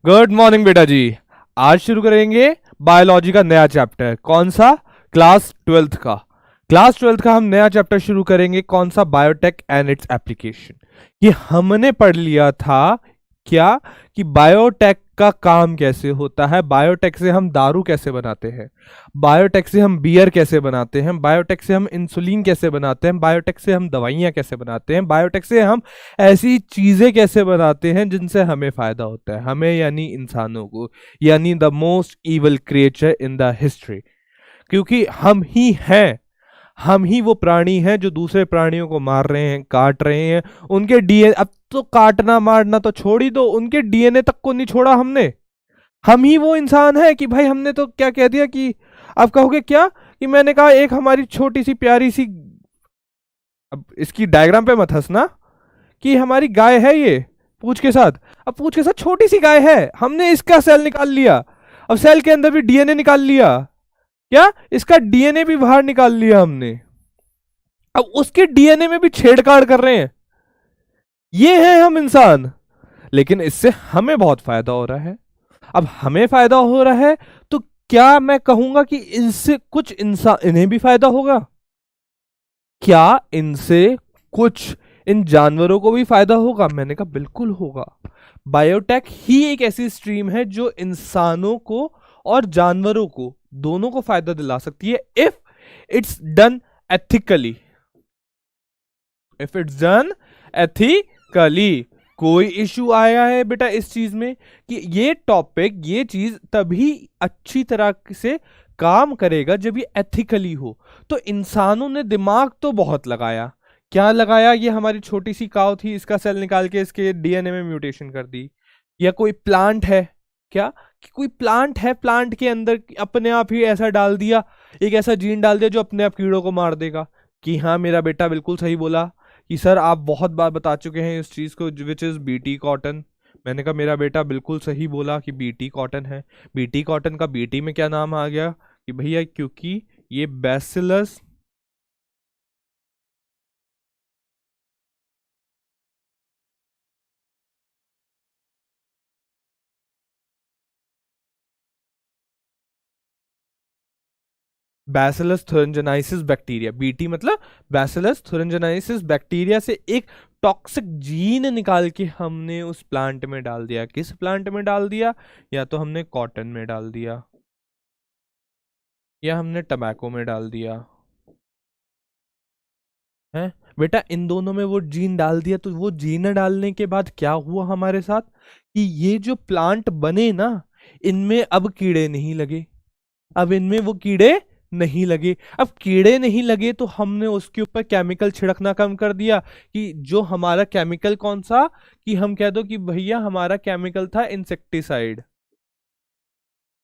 Good morning बेटा जी। आज शुरू करेंगे बायोलॉजी का नया चैप्टर। कौन सा? क्लास ट्वेल्थ का हम नया चैप्टर शुरू करेंगे। कौन सा? Biotech and its application. ये हमने पढ़ लिया था क्या कि बायोटेक का काम कैसे होता है, बायोटेक से हम दारू कैसे बनाते हैं, बायोटेक से हम बियर कैसे बनाते हैं, बायोटेक से हम इंसुलिन कैसे बनाते हैं, बायोटेक से हम दवाइयाँ कैसे बनाते हैं, बायोटेक से हम ऐसी चीज़ें कैसे बनाते हैं जिनसे हमें फ़ायदा होता है, हमें यानी इंसानों को, यानी the most evil creature in the history. क्योंकि हम ही वो प्राणी हैं जो दूसरे प्राणियों को मार रहे हैं, काट रहे हैं। उनके डीएनए, अब तो काटना मारना तो छोड़ ही दो, उनके डीएनए तक को नहीं छोड़ा हमने। हम ही वो इंसान है कि भाई हमने तो क्या कह दिया कि अब कहोगे क्या कि मैंने कहा एक हमारी छोटी सी प्यारी सी, अब इसकी डायग्राम पे मत हंसना, कि हमारी गाय है ये पूंछ के साथ। अब पूंछ के साथ छोटी सी गाय है, हमने इसका सेल निकाल लिया, अब सेल के अंदर भी डीएनए निकाल लिया, क्या इसका डीएनए भी बाहर निकाल लिया हमने। अब उसके डीएनए में भी छेड़छाड़ कर रहे हैं। ये हैं हम इंसान, लेकिन इससे हमें बहुत फायदा हो रहा है। अब हमें फायदा हो रहा है तो क्या मैं कहूंगा कि इनसे कुछ इंसान, इन्हें भी फायदा होगा? क्या इनसे कुछ इन जानवरों को भी फायदा होगा? मैंने कहा बिल्कुल होगा। बायोटेक ही एक ऐसी स्ट्रीम है जो इंसानों को और जानवरों को दोनों को फायदा दिला सकती है if it's done ethically. If it's done ethically. कोई इशू आया है बेटा इस चीज में कि ये टॉपिक, ये चीज तभी अच्छी तरह से काम करेगा जब ये एथिकली हो। तो इंसानों ने दिमाग तो बहुत लगाया। क्या लगाया? ये हमारी छोटी सी काव थी, इसका सेल निकाल के इसके डीएनए में म्यूटेशन कर दी। या कोई प्लांट है, क्या कि कोई प्लांट है, प्लांट के अंदर अपने आप ही ऐसा डाल दिया, एक ऐसा जीन डाल दिया जो अपने आप कीड़ों को मार देगा। कि हाँ, मेरा बेटा बिल्कुल सही बोला कि सर आप बहुत बार बता चुके हैं इस चीज़ को, विच इज़ बीटी कॉटन। मैंने कहा मेरा बेटा बिल्कुल सही बोला कि बीटी कॉटन है। बीटी कॉटन का बीटी में क्या नाम आ गया कि भैया क्योंकि ये बैसिलस बैसिलस थुरिंजेनाइसिस बैक्टीरिया, बीटी मतलब बैसिलस थुरिंजेनाइसिस बैक्टीरिया से एक टॉक्सिक जीन निकाल के हमने उस प्लांट में डाल दिया। किस प्लांट में डाल दिया? या तो हमने कॉटन में डाल दिया या हमने टबैको में डाल दिया है। बेटा इन दोनों में वो जीन डाल दिया, तो वो जीन डालने के बाद क्या हुआ हमारे साथ कि ये जो प्लांट बने ना, इनमें अब कीड़े नहीं लगे। अब इनमें वो कीड़े नहीं लगे। अब कीड़े नहीं लगे तो हमने उसके ऊपर केमिकल छिड़कना कम कर दिया। कि जो हमारा केमिकल कौन सा, कि हम कह दो कि भैया हमारा केमिकल था इंसेक्टिसाइड।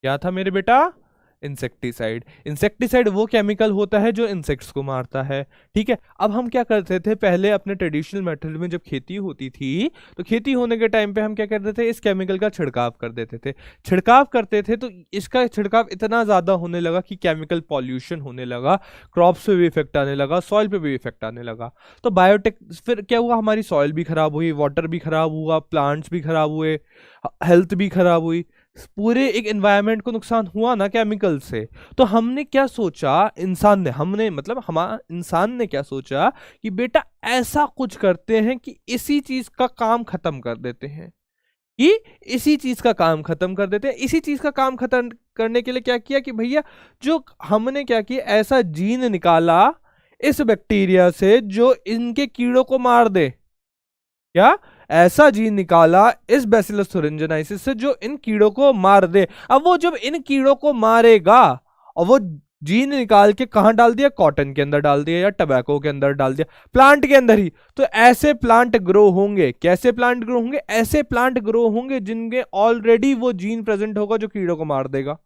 क्या था मेरे बेटा? इंसेक्टिसाइड। इंसेक्टिसाइड वो केमिकल होता है जो इंसेक्ट्स को मारता है। ठीक है, अब हम क्या करते थे पहले अपने ट्रेडिशनल मेथड में, जब खेती होती थी तो खेती होने के टाइम पे हम क्या करते थे, इस केमिकल का छिड़काव कर देते थे। छिड़काव करते थे तो इसका छिड़काव इतना ज़्यादा होने लगा कि केमिकल पॉल्यूशन होने लगा, क्रॉप्स पे भी इफेक्ट आने लगा, सॉइल पे भी इफेक्ट आने लगा। तो बायोटेक फिर क्या हुआ, हमारी सॉइल भी खराब हुई, वाटर भी खराब हुआ, प्लांट्स भी खराब हुए, हेल्थ भी खराब हुई, पूरे एक एनवायरनमेंट को नुकसान हुआ ना केमिकल से। तो हमने क्या सोचा, इंसान ने, हमने मतलब हमारा इंसान ने क्या सोचा कि बेटा ऐसा कुछ करते हैं कि इसी चीज का काम खत्म कर देते हैं, कि इसी चीज का काम खत्म कर देते हैं। इसी चीज का काम खत्म करने के लिए क्या किया कि भैया जो हमने क्या किया, ऐसा जीन निकाला इस बैक्टीरिया से जो इनके कीड़ों को मार दे। क्या? ऐसा जीन निकाला इस बैसिलस थुरिंजेनाइसिस से जो इन कीड़ों को मार दे। अब वो जब इन कीड़ों को मारेगा, और वो जीन निकाल के कहां डाल दिया, कॉटन के अंदर डाल दिया या टबैको के अंदर डाल दिया, प्लांट के अंदर ही। तो ऐसे प्लांट ग्रो होंगे। कैसे प्लांट ग्रो होंगे? ऐसे प्लांट ग्रो होंगे जिनके ऑलरेडी वो जीन प्रेजेंट होगा जो कीड़ों को मार देगा।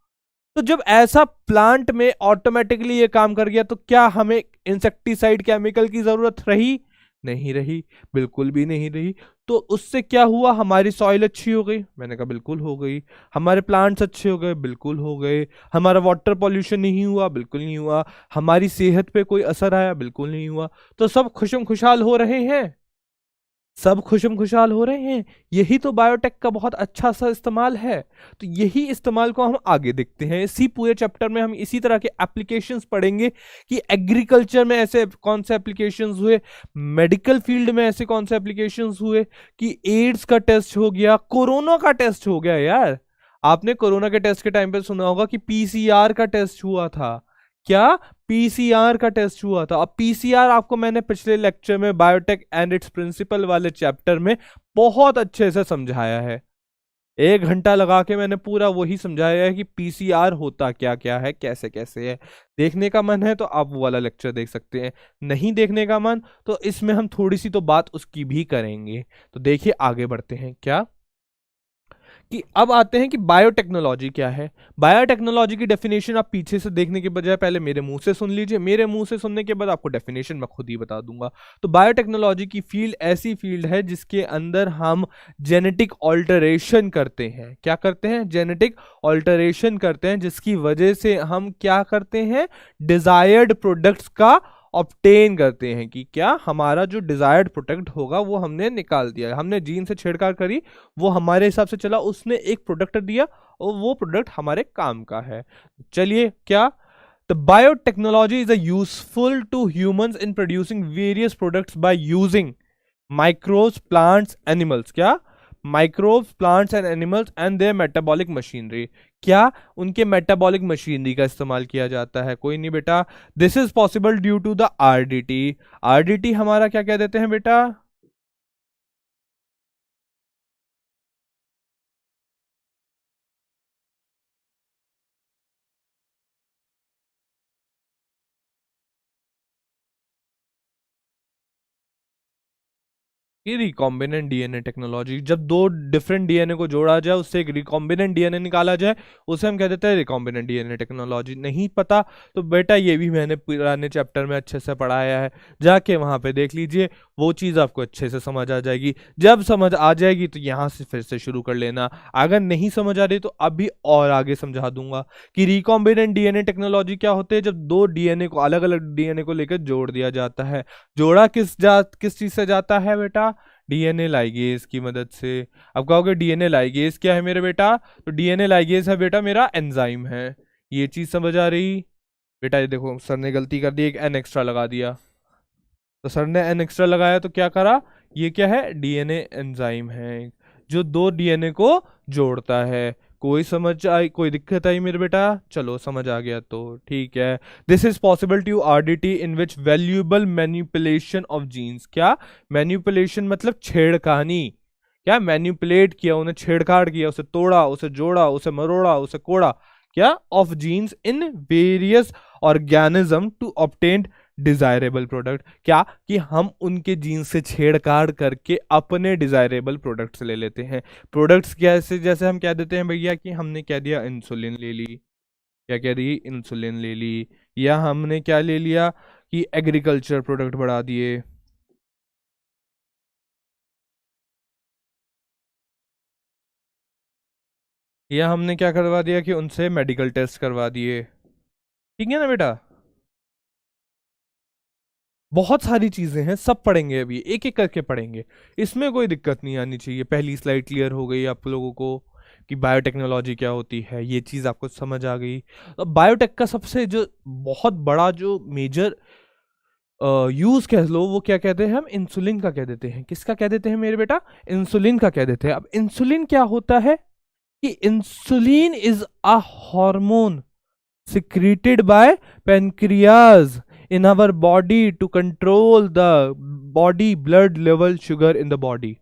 तो जब ऐसा प्लांट में ऑटोमेटिकली ये काम कर गया तो क्या हमें इंसेक्टिसाइड केमिकल की जरूरत रही? नहीं रही, बिल्कुल भी नहीं रही। तो उससे क्या हुआ, हमारी सॉइल अच्छी हो गई। मैंने कहा बिल्कुल हो गई। हमारे प्लांट्स अच्छे हो गए, बिल्कुल हो गए। हमारा वाटर पॉल्यूशन नहीं हुआ, बिल्कुल नहीं हुआ। हमारी सेहत पे कोई असर आया, बिल्कुल नहीं हुआ। तो सब खुशम खुशहाल हो रहे हैं। सब खुशम खुशहाल हो रहे हैं। यही तो बायोटेक का बहुत अच्छा सा इस्तेमाल है। तो यही इस्तेमाल को हम आगे देखते हैं। इसी पूरे चैप्टर में हम इसी तरह के एप्लीकेशंस पढ़ेंगे कि एग्रीकल्चर में ऐसे कौन से एप्लीकेशंस हुए, मेडिकल फील्ड में ऐसे कौन से एप्लीकेशंस हुए, कि एड्स का टेस्ट हो गया, कोरोना का टेस्ट हो गया। यार आपने कोरोना के टेस्ट के टाइम पे सुना होगा कि पीसीआर का टेस्ट हुआ था। क्या? पीसीआर का टेस्ट हुआ था। अब पीसीआर आपको मैंने पिछले लेक्चर में बायोटेक एंड इट्स प्रिंसिपल वाले चैप्टर में बहुत अच्छे से समझाया है। 1 घंटा लगा के मैंने पूरा वही समझाया है कि पीसीआर होता क्या क्या है, कैसे कैसे है। देखने का मन है तो आप वो वाला लेक्चर देख सकते हैं, नहीं देखने का मन तो इसमें हम थोड़ी सी तो बात उसकी भी करेंगे। तो देखिए आगे बढ़ते हैं। क्या कि अब आते हैं कि बायोटेक्नोलॉजी क्या है। बायोटेक्नोलॉजी की डेफिनेशन आप पीछे से देखने के बजाय पहले मेरे मुंह से सुन लीजिए। मेरे मुंह से सुनने के बाद आपको डेफिनेशन मैं खुद ही बता दूंगा। तो बायोटेक्नोलॉजी की फील्ड ऐसी फील्ड है जिसके अंदर हम जेनेटिक ऑल्टरेशन करते हैं। क्या करते हैं? जेनेटिक ऑल्टरेशन करते हैं, जिसकी वजह से हम क्या करते हैं? डिजायर्ड प्रोडक्ट्स का ऑब्टेन करते हैं। कि क्या? हमारा जो डिजायर्ड प्रोडक्ट होगा वो हमने निकाल दिया, हमने जीन से छेड़छाड़ करी, वो हमारे हिसाब से चला, उसने एक प्रोडक्ट दिया और वो प्रोडक्ट हमारे काम का है। चलिए, क्या the biotechnology is a useful to humans in producing various products by using microbes, plants, animals। क्या? Microbes, plants and animals and their metabolic machinery. क्या? उनके मेटाबॉलिक मशीनरी का इस्तेमाल किया जाता है। कोई नहीं बेटा, this is possible due to the RDT. RDT हमारा क्या कह देते हैं बेटा? ये रिकॉम्बिनेंट डीएनए टेक्नोलॉजी। जब दो डिफरेंट डीएनए को जोड़ा जाए, उससे एक रिकॉम्बिनेंट डीएनए निकाला जाए, उसे हम कह देते हैं रिकॉम्बिनेंट डीएनए टेक्नोलॉजी। नहीं पता तो बेटा ये भी मैंने पुराने चैप्टर में अच्छे से पढ़ाया है, जाके वहां पे देख लीजिए, वो चीज़ आपको अच्छे से समझ आ जाएगी। जब समझ आ जाएगी तो यहाँ से फिर से शुरू कर लेना। अगर नहीं समझ आ रही तो अभी और आगे समझा दूंगा कि रिकॉम्बिनेंट डीएनए टेक्नोलॉजी क्या होते हैं। जब दो डीएनए को, अलग अलग डीएनए को लेकर जोड़ दिया जाता है। जोड़ा किस चीज से जाता है बेटा? डीएनए लाइगेज की मदद से। अब कहोगे डीएनए लाइगेज क्या है मेरे बेटा? तो डीएनए लाइगेज है बेटा मेरा एंजाइम है। ये चीज समझ आ रही? बेटा ये देखो, सर ने गलती कर दी, एक एन एक्स्ट्रा लगा दिया। तो सर ने एन एक्स्ट्रा लगाया तो क्या करा? ये क्या है? डीएनए एंजाइम है जो दो डीएनए को जोड़ता है। कोई समझ आई? कोई दिक्कत आई मेरे बेटा? चलो समझ आ गया तो ठीक है। This is possible to RDT in which valuable manipulation of genes. क्या? मैनिपुलेशन मतलब छेड़खानी। क्या? मैनिपुलेट किया, उन्हें छेड़छाड़ किया, उसे तोड़ा, उसे जोड़ा, उसे मरोड़ा, उसे कोड़ा। क्या? Of genes in various organism to obtain desirable product. क्या? कि हम उनके जीन से छेड़छाड़ करके अपने डिजायरेबल प्रोडक्ट्स ले लेते हैं। प्रोडक्ट्स कैसे? जैसे हम कह देते हैं भैया कि हमने कह दिया इंसुलिन ले ली। क्या कह दी? इंसुलिन ले ली। या हमने क्या ले लिया कि एग्रीकल्चर प्रोडक्ट बढ़ा दिए। या हमने क्या करवा दिया कि उनसे मेडिकल टेस्ट करवा दिए। ठीक है ना बेटा? बहुत सारी चीजें हैं, सब पढ़ेंगे, अभी एक एक करके पढ़ेंगे। इसमें कोई दिक्कत नहीं आनी चाहिए। पहली स्लाइड क्लियर हो गई आप लोगों को कि बायोटेक्नोलॉजी क्या होती है, ये चीज आपको समझ आ गई। तो बायोटेक का सबसे जो बहुत बड़ा जो मेजर यूज कह लो, वो क्या कहते हैं? हम इंसुलिन का कह देते हैं। किसका कह देते हैं मेरे बेटा? इंसुलिन का कह देते हैं। अब इंसुलिन क्या होता है? कि insulin is a hormone secreted by pancreas in our body to control the body blood level sugar in the body।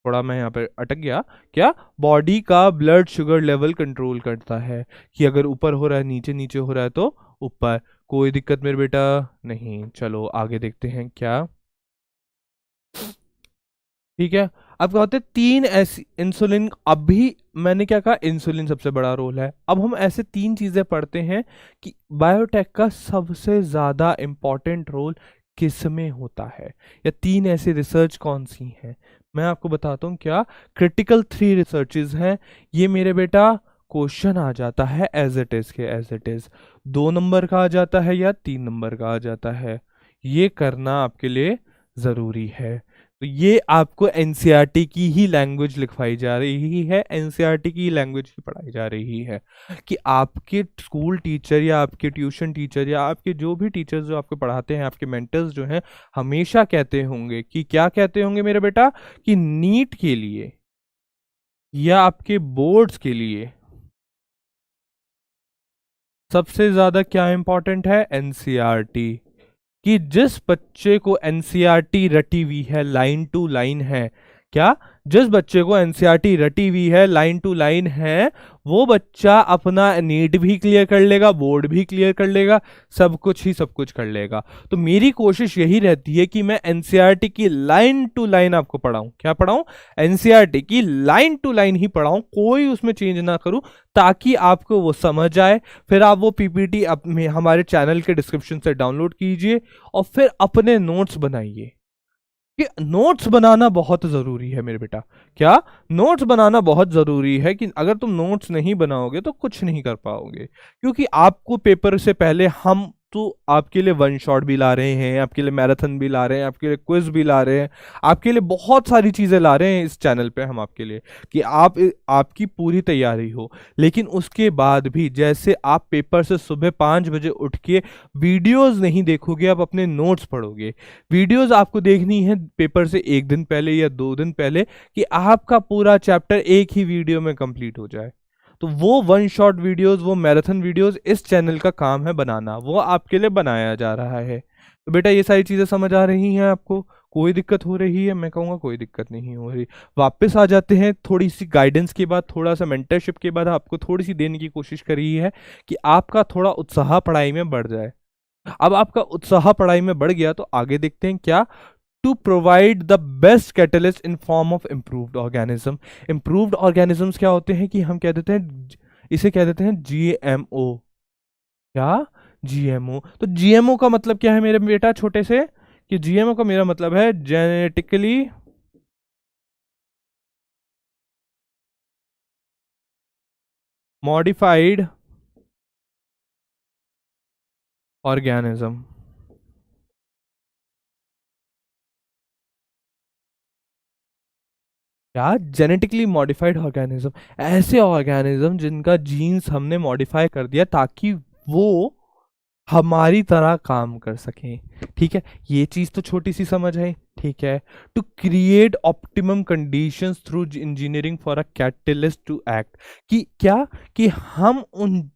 थोड़ा मैं यहाँ पे अटक गया। क्या? बॉडी का ब्लड शुगर लेवल कंट्रोल करता है कि अगर ऊपर हो रहा है, नीचे नीचे हो रहा है तो ऊपर। कोई दिक्कत मेरे बेटा? नहीं। चलो आगे देखते हैं। क्या? ठीक है। अब क्या होते हैं? तीन ऐसी इंसुलिन, अभी मैंने क्या कहा? इंसुलिन सबसे बड़ा रोल है। अब हम ऐसे तीन चीजें पढ़ते हैं कि बायोटेक का सबसे ज्यादा इंपॉर्टेंट रोल किस में होता है, या तीन ऐसी रिसर्च कौन सी हैं। मैं आपको बताता हूँ। क्या? क्रिटिकल 3 रिसर्चेज हैं। ये मेरे बेटा क्वेश्चन आ जाता है एज इट इज के एज इट इज, 2 नंबर का आ जाता है या 3 नंबर का आ जाता है। ये करना आपके लिए जरूरी है। तो ये आपको एनसीईआरटी की ही लैंग्वेज लिखवाई जा रही है, एनसीईआरटी की लैंग्वेज ही पढ़ाई जा रही है कि आपके स्कूल टीचर या आपके ट्यूशन टीचर या आपके जो भी टीचर्स जो आपको पढ़ाते हैं, आपके मेंटर्स जो हैं, हमेशा कहते होंगे कि क्या कहते होंगे मेरे बेटा, कि नीट के लिए या आपके बोर्ड्स के लिए सबसे ज्यादा क्या इंपॉर्टेंट है, एनसीईआरटी। कि जिस बच्चे को एनसीईआरटी रटी हुई है, लाइन टू लाइन है, क्या जिस बच्चे को एनसीईआरटी रटी हुई है, लाइन टू लाइन है, वो बच्चा अपना नीट भी क्लियर कर लेगा, बोर्ड भी क्लियर कर लेगा, सब कुछ कर लेगा। तो मेरी कोशिश यही रहती है कि मैं एनसीईआरटी की लाइन टू लाइन आपको पढ़ाऊं। क्या पढ़ाऊं, एनसीईआरटी की लाइन टू लाइन ही पढ़ाऊं, कोई उसमें चेंज ना करूं, ताकि आपको वो समझ आए। फिर आप वो पीपीटी हमारे चैनल के डिस्क्रिप्शन से डाउनलोड कीजिए और फिर अपने नोट्स बनाइए। कि नोट्स बनाना बहुत जरूरी है मेरे बेटा। क्या, नोट्स बनाना बहुत जरूरी है, कि अगर तुम नोट्स नहीं बनाओगे तो कुछ नहीं कर पाओगे। क्योंकि आपको पेपर से पहले हम तो आपके लिए वन शॉट भी ला रहे हैं, आपके लिए मैराथन भी ला रहे हैं, आपके लिए क्विज भी ला रहे हैं, आपके लिए बहुत सारी चीजें ला रहे हैं इस चैनल पे हम आपके लिए, कि आपकी पूरी तैयारी हो। लेकिन उसके बाद भी जैसे आप पेपर से सुबह 5 बजे उठ के वीडियोज नहीं देखोगे, आप अपने नोट्स पढ़ोगे। वीडियोस आपको देखनी है पेपर से 1 दिन पहले या 2 दिन पहले, कि आपका पूरा चैप्टर एक ही वीडियो में कंप्लीट हो जाए। तो वो वन शॉट वीडियोस, वो मैराथन वीडियोस इस चैनल का काम है बनाना, वो आपके लिए बनाया जा रहा है। तो बेटा ये सारी चीजें समझ आ रही हैं आपको, कोई दिक्कत हो रही है? मैं कहूँगा कोई दिक्कत नहीं हो रही। वापस आ जाते हैं, थोड़ी सी गाइडेंस के बाद, थोड़ा सा मेंटरशिप के बाद आपको थोड़ी सी देने की कोशिश करी है कि आपका थोड़ा उत्साह पढ़ाई में बढ़ जाए। अब आपका उत्साह पढ़ाई में बढ़ गया तो आगे देखते हैं क्या, to provide the best catalyst in form of improved organism. Improved organisms क्या होते हैं, कि हम कह देते हैं, इसे कह देते हैं जीएमओ। क्या, जीएमओ। तो जीएमओ का मतलब क्या है मेरे बेटा, छोटे से, कि जीएमओ का मेरा मतलब है जेनेटिकली मॉडिफाइड ऑर्गेनिज्म। क्या, जेनेटिकली मॉडिफाइड ऑर्गेनिज्म, ऐसे ऑर्गेनिज्म जिनका जीन्स हमने मॉडिफाई कर दिया ताकि वो हमारी तरह काम कर सकें। ठीक है, ये चीज तो छोटी सी समझ है। ठीक है, to create optimum conditions through engineering for a catalyst to act. कि क्या, कि हम उनकी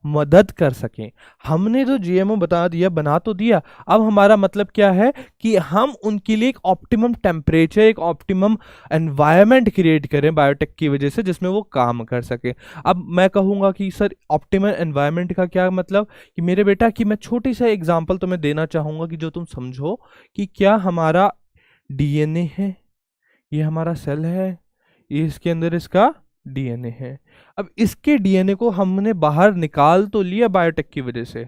मदद कर सकें। हमने जो जीएमओ बता दिया, बना तो दिया, अब हमारा मतलब क्या है, कि हम उनके लिए एक ऑप्टिमम टेम्परेचर, एक ऑप्टिमम एनवायरनमेंट क्रिएट करें बायोटेक की वजह से, जिसमें वो काम कर सके। अब मैं कहूँगा कि सर ऑप्टिमल एनवायरनमेंट का क्या मतलब, कि मेरे बेटा, कि मैं छोटी सा एग्जांपल तुम्हें देना चाहूँगा कि जो तुम समझो, कि क्या हमारा डीएनए है, ये हमारा सेल है, ये इसके अंदर इसका डीएनए है। अब इसके डीएनए को हमने बाहर निकाल तो लिया बायोटेक की वजह से।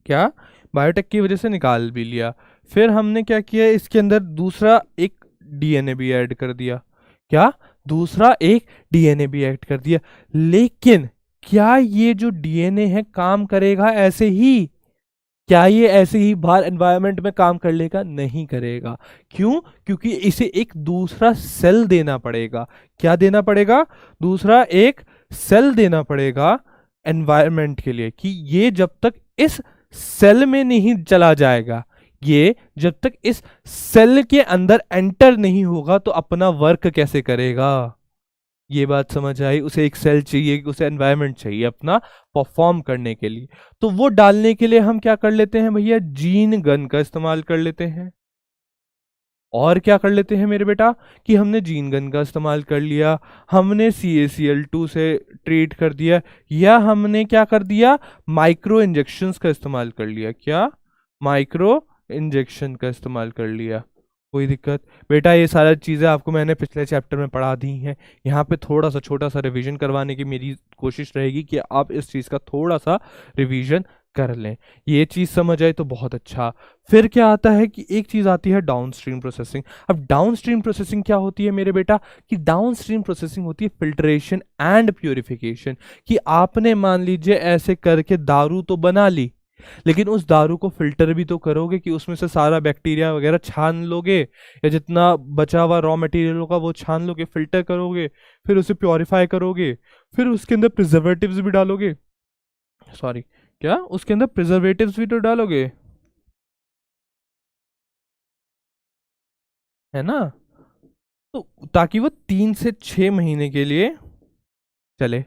क्या, बायोटेक की वजह से निकाल भी लिया। फिर हमने क्या किया, इसके अंदर दूसरा एक डीएनए भी ऐड कर दिया। क्या, दूसरा एक डीएनए भी ऐड कर दिया। लेकिन क्या ये जो डीएनए है काम करेगा ऐसे ही? क्या ये ऐसे ही बाहर एनवायरनमेंट में काम कर लेगा? नहीं करेगा। क्यों? क्योंकि इसे एक दूसरा सेल देना पड़ेगा। क्या देना पड़ेगा? दूसरा एक सेल देना पड़ेगा एनवायरनमेंट के लिए, कि ये जब तक इस सेल में नहीं चला जाएगा, ये जब तक इस सेल के अंदर एंटर नहीं होगा तो अपना वर्क कैसे करेगा? ये बात समझ आई? उसे एक सेल चाहिए, उसे एनवायरनमेंट चाहिए अपना परफॉर्म करने के लिए। तो वो डालने के लिए हम क्या कर लेते हैं भैया, जीन गन का इस्तेमाल कर लेते हैं। और क्या कर लेते हैं मेरे बेटा, कि हमने जीन गन का इस्तेमाल कर लिया, हमने CaCl2 से ट्रीट कर दिया, या हमने क्या कर दिया, माइक्रो इंजेक्शंस का इस्तेमाल कर लिया। क्या, माइक्रो इंजेक्शन का इस्तेमाल कर लिया। कोई दिक्कत? बेटा ये सारी चीज़ें आपको मैंने पिछले चैप्टर में पढ़ा दी हैं। यहाँ पे थोड़ा सा छोटा सा रिवीजन करवाने की मेरी कोशिश रहेगी कि आप इस चीज़ का थोड़ा सा रिवीजन कर लें। ये चीज़ समझ आए तो बहुत अच्छा। फिर क्या आता है, कि एक चीज़ आती है डाउनस्ट्रीम प्रोसेसिंग। अब डाउनस्ट्रीम प्रोसेसिंग क्या होती है मेरे बेटा, कि डाउनस्ट्रीम प्रोसेसिंग होती है फिल्ट्रेशन एंड प्योरिफिकेशन। कि आपने मान लीजिए ऐसे करके दारू तो बना ली, लेकिन उस दारू को फिल्टर भी तो करोगे कि उसमें से सारा बैक्टीरिया वगैरह छान लोगे, या जितना बचा हुआ रॉ मटेरियल होगा वो छान लोगे, फिल्टर करोगे, फिर उसे प्योरीफाई करोगे, फिर उसके अंदर प्रिजर्वेटिव्स भी डालोगे, सॉरी क्या उसके अंदर प्रिजर्वेटिव्स भी तो डालोगे, है ना? तो ताकि वो 3 से 6 महीने के लिए चले।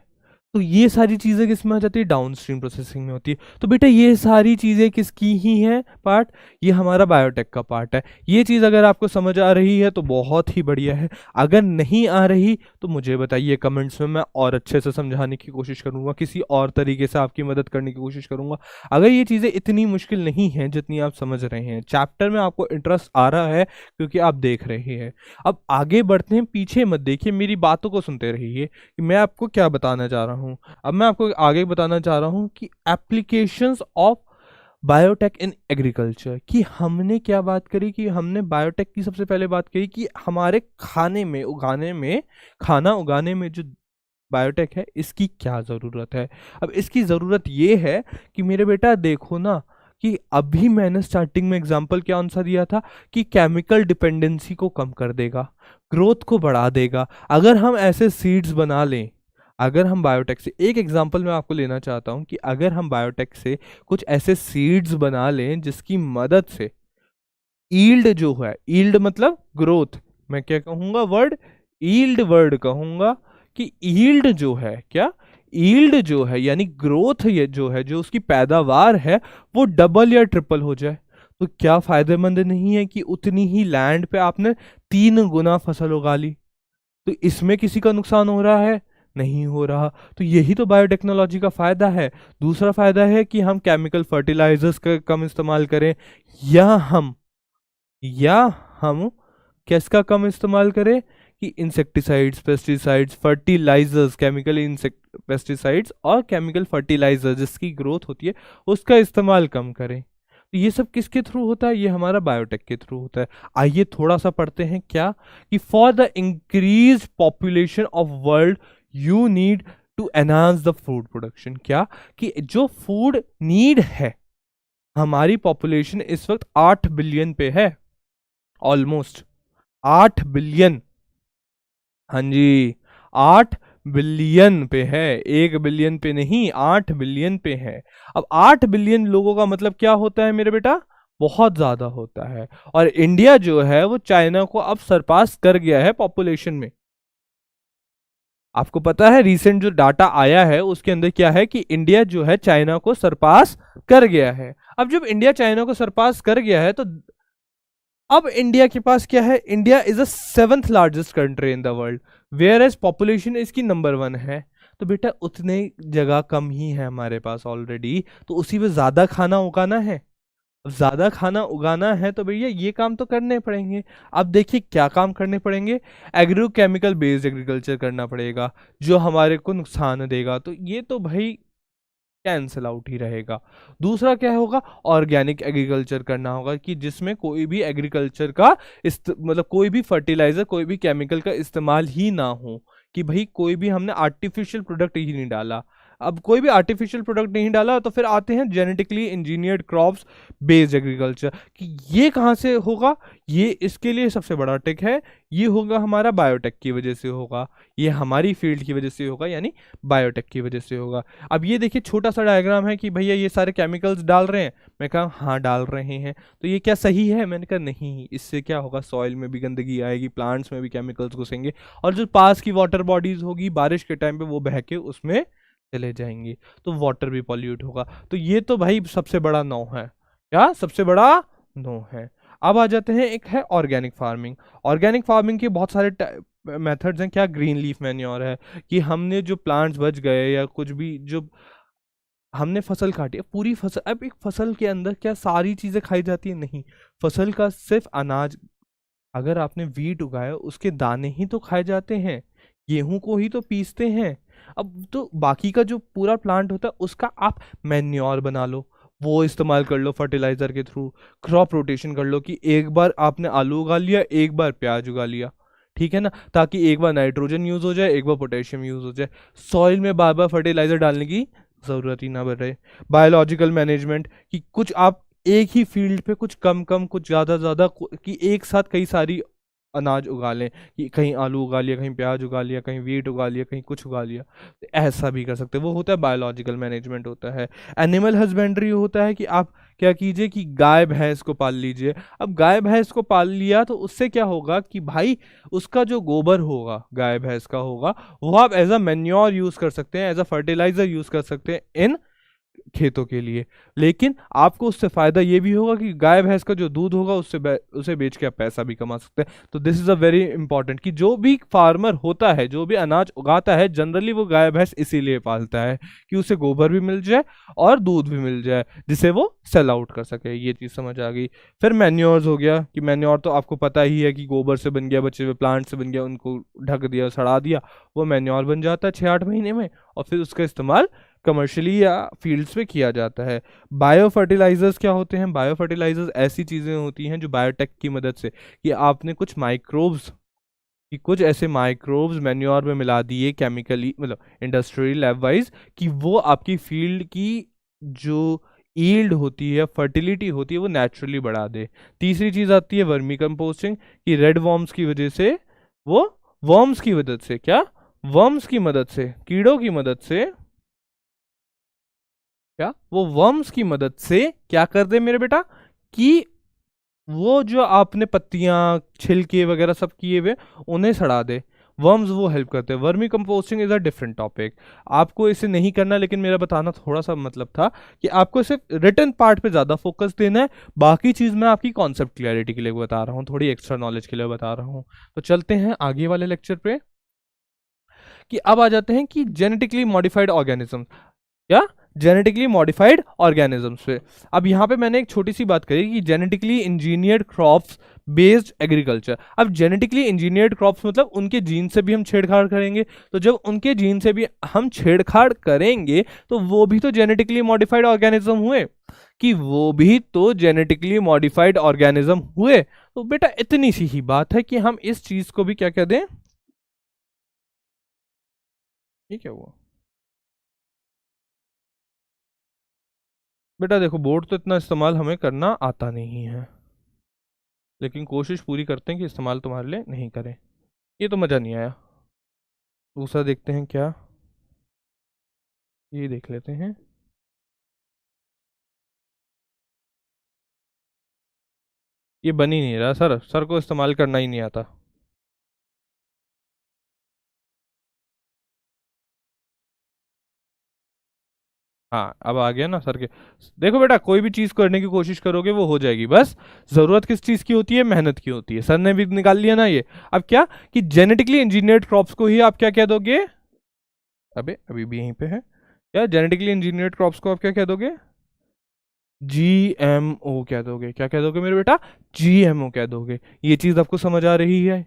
तो ये सारी चीजें किसमें आ जाती है? डाउन स्ट्रीम प्रोसेसिंग में होती है। तो बेटा ये सारी चीजें किसकी ही हैं पार्ट? ये हमारा बायोटेक का पार्ट है। ये चीज अगर आपको समझ आ रही है तो बहुत ही बढ़िया है, अगर नहीं आ रही तो मुझे बताइए कमेंट्स में, मैं और अच्छे से समझाने की कोशिश करूंगा, किसी और तरीके से आपकी मदद करने की कोशिश करूंगा। अगर ये चीजें इतनी मुश्किल नहीं है जितनी आप समझ रहे हैं, चैप्टर में आपको इंटरेस्ट आ रहा है क्योंकि आप देख रहे हैं। अब आगे बढ़ते हैं, पीछे मत देखिए, मेरी बातों को सुनते रहिए कि मैं आपको क्या बताना चाह रहा हूँ। अब मैं आपको आगे बताना चाह रहा हूँ कि applications of biotech in agriculture, कि हमने क्या बात करी, कि हमने बायोटेक की सबसे पहले बात करी कि हमारे खाने में उगाने में, खाना उगाने में जो बायोटेक है इसकी क्या ज़रूरत है। अब इसकी ज़रूरत ये है कि मेरे बेटा देखो ना, कि अभी मैंने स्टार्टिंग में एग्जांपल क्या आंसर दिया था कि केमिकल डिपेंडेंसी को कम कर देगा, ग्रोथ को बढ़ा देगा। अगर हम ऐसे सीड्स बना लें, अगर हम बायोटेक से, एक एग्जांपल मैं आपको लेना चाहता हूं कि अगर हम बायोटेक से कुछ ऐसे सीड्स बना लें जिसकी मदद से ईल्ड जो है, ईल्ड मतलब ग्रोथ, मैं क्या कहूंगा वर्ड? ईल्ड वर्ड कहूंगा। कि ईल्ड जो है, क्या ईल्ड जो है यानी ग्रोथ, ये जो है, जो उसकी पैदावार है वो डबल या ट्रिपल हो जाए, तो क्या फायदेमंद नहीं है कि उतनी ही लैंड पे आपने 3 गुना फसल उगा ली? तो इसमें किसी का नुकसान हो रहा है? नहीं हो रहा। तो यही तो बायोटेक्नोलॉजी का फायदा है। दूसरा फायदा है कि हम केमिकल फर्टिलाइजर्स का कम इस्तेमाल करें, या हम या हम किसका कम इस्तेमाल करें? कि insecticides, pesticides, fertilisers, chemical insect pesticides और केमिकल फर्टिलाइजर जिसकी ग्रोथ होती है उसका इस्तेमाल कम करें। तो ये सब किसके थ्रू होता है? ये हमारा बायोटेक के थ्रू होता है। आइए थोड़ा सा पढ़ते हैं क्या, कि for the increase population of world you need to enhance the food production. क्या? कि जो फूड नीड है, हमारी पॉपुलेशन इस वक्त 8 बिलियन पे है, ऑलमोस्ट 8 बिलियन। हाँ जी, 8 बिलियन पे है, 1 बिलियन पे नहीं, 8 बिलियन पे है। अब 8 बिलियन लोगों का मतलब क्या होता है मेरे बेटा? बहुत ज्यादा होता है। और इंडिया जो है वो चाइना को अब सरपास कर गया है पॉपुलेशन में। आपको पता है रिसेंट जो डाटा आया है उसके अंदर क्या है, कि इंडिया जो है चाइना को सरपास कर गया है। अब जब इंडिया चाइना को सरपास कर गया है तो अब इंडिया के पास क्या है? India is the 7th largest country in the world, whereas population इसकी नंबर 1 है। तो बेटा उतने जगह कम ही है हमारे पास ऑलरेडी, तो उसी में ज्यादा खाना उगाना है। अब ज्यादा खाना उगाना है तो भैया ये काम तो करने पड़ेंगे। अब देखिए क्या काम करने पड़ेंगे? एग्रोकेमिकल बेस्ड एग्रीकल्चर करना पड़ेगा जो हमारे को नुकसान देगा, तो ये तो भाई कैंसल आउट ही रहेगा। दूसरा क्या होगा? ऑर्गेनिक एग्रीकल्चर करना होगा, कि जिसमें कोई भी एग्रीकल्चर का मतलब कोई भी फर्टिलाइजर, कोई भी केमिकल का इस्तेमाल ही ना हो, कि भाई कोई भी हमने आर्टिफिशियल प्रोडक्ट ही नहीं डाला। अब कोई भी आर्टिफिशियल प्रोडक्ट नहीं डाला तो फिर आते हैं genetically engineered crops based agriculture, कि ये कहाँ से होगा? ये इसके लिए सबसे बड़ा टेक है, ये होगा हमारा बायोटेक की वजह से होगा, ये हमारी फील्ड की वजह से होगा, यानी बायोटेक की वजह से होगा। अब ये देखिए छोटा सा डायग्राम है कि भैया ये सारे केमिकल्स डाल रहे हैं, मैं कहा हाँ डाल रहे हैं, तो ये क्या सही है? मैंने कहा नहीं, इससे क्या होगा, सॉइल में भी गंदगी आएगी, प्लांट्स में भी केमिकल्स घुसेंगे, और जो पास की वाटर बॉडीज होगी बारिश के टाइम पे वो बह के उसमें चले जाएंगी, तो वाटर भी पॉल्यूट होगा। तो ये तो भाई सबसे बड़ा नो है, क्या सबसे बड़ा नो है। अब आ जाते हैं, एक है ऑर्गेनिक फार्मिंग। ऑर्गेनिक फार्मिंग के बहुत सारे मेथड्स हैं। क्या? ग्रीन लीफ मैन्योर है, कि हमने जो प्लांट्स बच गए या कुछ भी जो हमने फसल काटी है, पूरी फसल, अब एक फसल के अंदर क्या सारी चीजें खाई जाती है? नहीं, फसल का सिर्फ अनाज, अगर आपने वीट उगाया उसके दाने ही तो खाए जाते हैं, गेहूं को ही तो पीसते हैं। अब तो बाकी का जो पूरा प्लांट होता है उसका आप मैन्योर बना लो, वो इस्तेमाल कर लो फर्टिलाइजर के थ्रू। क्रॉप रोटेशन कर लो, कि एक बार आपने आलू उगा लिया, एक बार प्याज उगा लिया, ठीक है ना, ताकि एक बार नाइट्रोजन यूज हो जाए, एक बार पोटेशियम यूज हो जाए। सॉइल में बार बार फर्टिलाइजर डालने की जरूरत ही ना बढ़े। बायोलॉजिकल मैनेजमेंट, कि कुछ आप एक ही फील्ड पे कुछ कम कम कुछ ज्यादा ज्यादा कि एक साथ कई सारी अनाज उगा लें, कि कहीं आलू उगा लिया, कहीं प्याज उगा लिया, कहीं वीट उगा लिया, कहीं कुछ उगा लिया, तो ऐसा भी कर सकते हैं। वो होता है बायोलॉजिकल मैनेजमेंट होता है। एनिमल हस्बेंड्री होता है कि आप क्या कीजिए कि गाय भैंस को पाल लीजिए। अब गाय भैंस को पाल लिया तो उससे क्या होगा कि भाई उसका जो गोबर होगा गाय भैंस का होगा, वो आप एज अ मेन्योर यूज कर सकते हैं, एज अ फर्टिलाइजर यूज कर सकते हैं इन खेतों के लिए। लेकिन आपको उससे फायदा ये भी होगा कि गाय भैंस का जो दूध होगा उससे उसे बेच के आप पैसा भी कमा सकते हैं। तो this is a very important कि जो भी फार्मर होता है, जो भी अनाज उगाता है, जनरली वो गाय भैंस इसीलिए पालता है कि उसे गोबर भी मिल जाए और दूध भी मिल जाए, जिसे वो सेल आउट कर सके। ये चीज समझ आ गई। फिर मैन्योर्स हो गया, कि मैन्योर तो आपको पता ही है कि गोबर से बन गया, बचे हुए प्लांट से बन गया, उनको ढक दिया, सड़ा दिया, वो मैन्योर बन जाता है 6-8 महीने में, और फिर उसका इस्तेमाल कमर्शियली या फील्ड्स पे किया जाता है। बायो फर्टिलाइजर्स क्या होते हैं? बायो फर्टिलाइजर्स ऐसी चीजें होती हैं जो बायोटेक की मदद से, कि आपने कुछ माइक्रोब्स, कि कुछ ऐसे माइक्रोब्स मैन्योर में मिला दिए केमिकली, मतलब इंडस्ट्रियल लैब वाइज, कि वो आपकी फील्ड की जो ईल्ड होती है, फर्टिलिटी होती है, वो नेचुरली बढ़ा दे। तीसरी चीज आती है वर्मी कंपोस्टिंग, कि रेड वर्म्स की वजह से, वो वर्म्स की मदद से, क्या वर्म्स की मदद से, कीड़ों की मदद से, क्या वो वर्म्स की मदद से क्या कर दे मेरे बेटा, कि वो जो आपने पत्तियां, छिलके वगैरह सब किए हुए, उन्हें सड़ा दे। वर्म्स वो हेल्प करते हैं। Vermi composting is a different topic, आपको इसे नहीं करना, लेकिन मेरा बताना थोड़ा सा मतलब था कि आपको इसे रिटन पार्ट पे ज्यादा फोकस देना है। बाकी चीज मैं आपकी कॉन्सेप्ट क्लैरिटी के लिए बता रहा हूँ, थोड़ी एक्स्ट्रा नॉलेज के लिए बता रहा हूँ। तो चलते हैं आगे वाले लेक्चर पे, कि अब आ जाते हैं कि जेनेटिकली मॉडिफाइड ऑर्गेनिज्म, क्या जेनेटिकली मॉडिफाइड ऑर्गेनिजम्स पे। अब यहाँ पे मैंने एक छोटी सी बात करी कि genetically engineered crops based agriculture. अब जेनेटिकली इंजीनियर्ड क्रॉप्स मतलब उनके जीन से भी हम छेड़छाड़ करेंगे, तो जब उनके जीन से भी हम छेड़छाड़ करेंगे तो वो भी तो जेनेटिकली मॉडिफाइड ऑर्गेनिज्म हुए, कि वो भी तो जेनेटिकली मॉडिफाइड ऑर्गेनिज्म हुए। तो बेटा इतनी सी ही बात है कि हम इस चीज को भी क्या कह दें, ठीक है वो। बेटा देखो, बोर्ड तो इतना इस्तेमाल हमें करना आता नहीं है, लेकिन कोशिश पूरी करते हैं कि इस्तेमाल तुम्हारे लिए नहीं करें। ये तो मज़ा नहीं आया। दूसरा देखते हैं क्या, ये देख लेते हैं। ये बन ही नहीं रहा सर, सर को इस्तेमाल करना ही नहीं आता। हाँ अब आ गया ना सर के। देखो बेटा, कोई भी चीज़ करने की कोशिश करोगे वो हो जाएगी, बस ज़रूरत किस चीज़ की होती है? मेहनत की होती है। सर ने भी निकाल लिया ना ये। अब क्या कि जेनेटिकली इंजीनियर्ड क्रॉप्स को ही आप क्या कह दोगे? अबे अभी भी यहीं पे है। क्या जेनेटिकली इंजीनियर्ड क्रॉप्स को आप क्या कह दोगे? GMO कह दोगे। क्या कह दोगे मेरे बेटा? GMO कह दोगे। ये चीज आपको समझ आ रही है?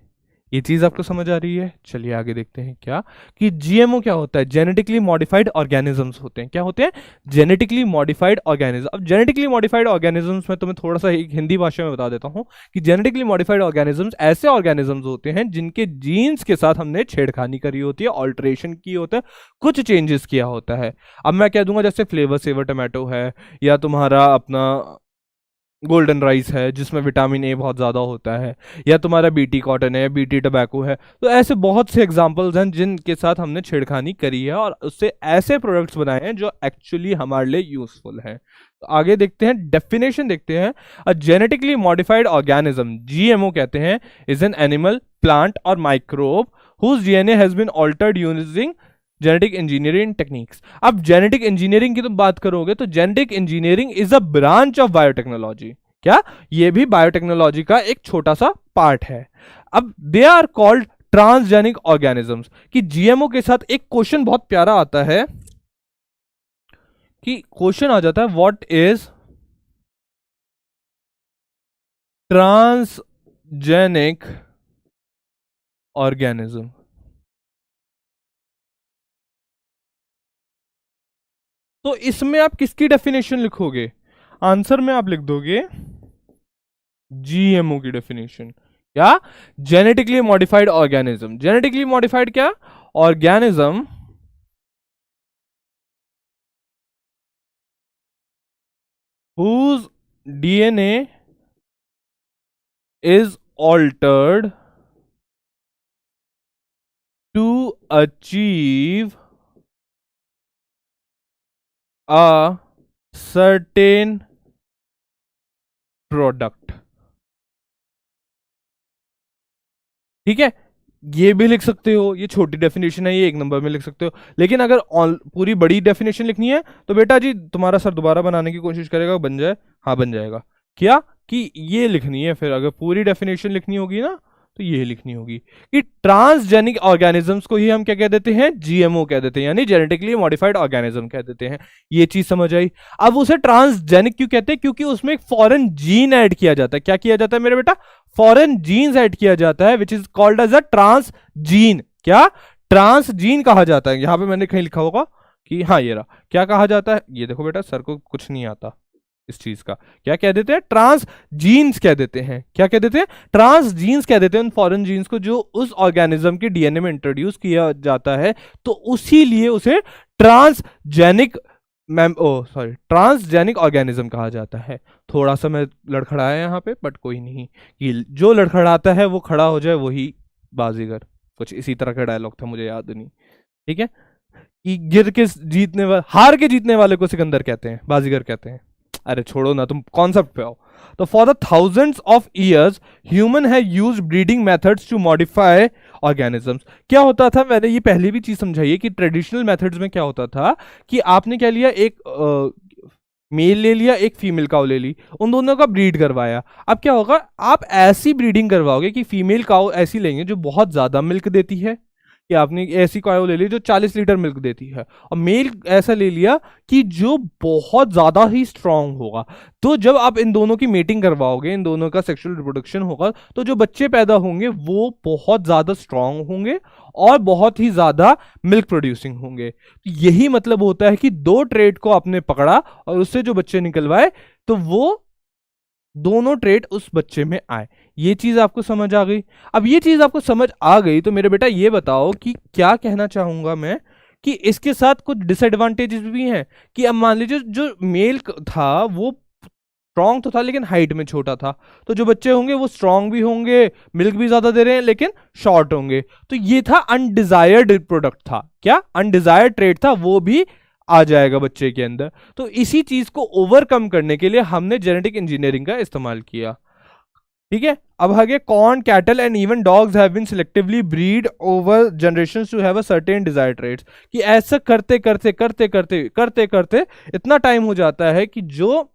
ये चीज आपको समझ आ रही है? चलिए आगे देखते हैं क्या, कि GMO क्या होता है? जेनेटिकली मॉडिफाइड ऑर्गेनिजम्स होते हैं। क्या होते हैं? Genetically modified organism. अब जेनेटिकली मॉडिफाइड ऑर्गेनिजम्स में तुम्हें थोड़ा सा एक हिंदी भाषा में बता देता हूँ, कि जेनेटिकली मॉडिफाइड ऑर्गेनिजम्स ऐसे ऑर्गेनिजम्स होते हैं जिनके जीन्स के साथ हमने छेड़खानी करी होती है, ऑल्ट्रेशन की होता है, कुछ चेंजेस किया होता है। अब मैं कह दूंगा जैसे फ्लेवर सेवर टमाटो है, या तुम्हारा अपना गोल्डन राइस है जिसमें विटामिन ए बहुत ज़्यादा होता है, या तुम्हारा बीटी कॉटन है, या बीटी टबैको है। तो ऐसे बहुत से एग्जांपल्स हैं जिनके साथ हमने छेड़खानी करी है और उससे ऐसे प्रोडक्ट्स बनाए हैं जो एक्चुअली हमारे लिए यूजफुल हैं। तो आगे देखते हैं, डेफिनेशन देखते हैं। A genetically modified organism, GMO कहते हैं, इज एन एनिमल, प्लांट और microbe whose DNA has been altered using genetic engineering techniques. अब जेनेटिक इंजीनियरिंग की तुम बात करोगे तो genetic engineering is a branch of biotechnology. क्या? ये भी बायोटेक्नोलॉजी का एक छोटा सा पार्ट है। अब they are called transgenic organisms, कि GMO के साथ एक क्वेश्चन बहुत प्यारा आता है, कि क्वेश्चन आ जाता है व्हाट इज ट्रांसजेनिक ऑर्गेनिज्म। तो इसमें आप किसकी डेफिनेशन लिखोगे? आंसर में आप लिख दोगे GMO की डेफिनेशन। क्या? Genetically modified organism. Genetically modified क्या? Organism whose DNA is altered to achieve a certain product। ठीक है, ये भी लिख सकते हो, ये छोटी डेफिनेशन है, ये एक नंबर में लिख सकते हो। लेकिन अगर पूरी बड़ी डेफिनेशन लिखनी है तो बेटा जी तुम्हारा सर दोबारा बनाने की कोशिश करेगा, बन जाए, हाँ बन जाएगा। क्या कि ये लिखनी है, फिर अगर पूरी डेफिनेशन लिखनी होगी ना तो ये लिखनी होगी कि ट्रांसजेनिक ऑर्गेनिजम्स को ही हम क्या कह देते हैं, जीएमओ कह देते हैं, यानी जेनेटिकली मॉडिफाइड ऑर्गेनिज्म कह देते हैं। ये चीज समझ आई। अब उसे ट्रांसजेनिक क्यों कहते हैं? क्योंकि उसमें एक फॉरेन जीन ऐड किया जाता है। क्या किया जाता है मेरे बेटा? फॉरेन जीन्स ऐड किया जाता है, which is called as a transgene. क्या? ट्रांस जीन कहा जाता है। यहां पे मैंने कहीं लिखा होगा कि हाँ ये रहा, क्या कहा जाता है, ये देखो बेटा सर को कुछ नहीं आता इस चीज का। क्या कह देते हैं? ट्रांस जीन्स कह देते हैं। क्या कह देते हैं? ट्रांस जीन्स कह देते हैं उन फॉरेन जीन्स को जो उस ऑर्गेनिज्म के डीएनए में इंट्रोड्यूस किया जाता है। तो उसी लिए उसे ट्रांसजेनिक ट्रांसजेनिक ऑर्गेनिज्म कहा जाता है। थोड़ा सा मैं लड़खड़ाया यहाँ पे, बट कोई नहीं, कि जो लड़खड़ाता है वो खड़ा हो जाए वही बाजीगर। कुछ इसी तरह का डायलॉग था, मुझे याद नहीं। ठीक है, कि गिर के जीतने वाले, हार के जीतने वाले को सिकंदर कहते हैं, बाजीगर कहते हैं। अरे छोड़ो ना, तुम कॉन्सेप्ट पे आओ। तो for the thousands of years human has use breeding methods to modify organisms. क्या होता था, मैंने ये पहले भी चीज समझाई है कि ट्रेडिशनल मेथड्स में क्या होता था कि आपने क्या लिया, एक मेल ले लिया, एक फीमेल काउ ले ली, उन दोनों का ब्रीड करवाया। अब क्या होगा, आप ऐसी ब्रीडिंग करवाओगे कि फीमेल काउ ऐसी लेंगे जो बहुत ज्यादा मिल्क देती है, कि आपने ऐसी काउ ले ली जो 40 लीटर मिल्क देती है, और मेल ऐसा ले लिया कि जो बहुत ज्यादा ही स्ट्रांग होगा। तो जब आप इन दोनों की मीटिंग करवाओगे, इन दोनों का सेक्सुअल रिप्रोडक्शन होगा, तो जो बच्चे पैदा होंगे वो बहुत ज्यादा स्ट्रांग होंगे और बहुत ही ज्यादा मिल्क प्रोड्यूसिंग होंगे। तो यही मतलब होता है कि दो ट्रेड को आपने पकड़ा और उससे जो बच्चे निकलवाए तो वो दोनों ट्रेड उस बच्चे में आए। ये चीज आपको समझ आ गई? अब ये चीज आपको समझ आ गई तो मेरे बेटा ये बताओ कि क्या कहना चाहूंगा मैं, कि इसके साथ कुछ डिसएडवांटेजेस भी हैं। कि अब मान लीजिए जो मेल था वो स्ट्रांग तो था लेकिन हाइट में छोटा था, तो जो बच्चे होंगे वो स्ट्रांग भी होंगे, मिल्क भी ज्यादा दे रहे हैं लेकिन शॉर्ट होंगे। तो ये था अनडिजायर्ड प्रोडक्ट था। क्या? अनडिजायर्ड ट्रेड था, वो भी आ जाएगा बच्चे के अंदर। तो इसी चीज को ओवरकम करने के लिए हमने जेनेटिक इंजीनियरिंग का इस्तेमाल किया। ठीक है, अब आगे corn, cattle and even dogs have been selectively breed over generations to have a certain desired traits. कि ऐसा करते करते करते करते करते करते इतना टाइम हो जाता है कि जो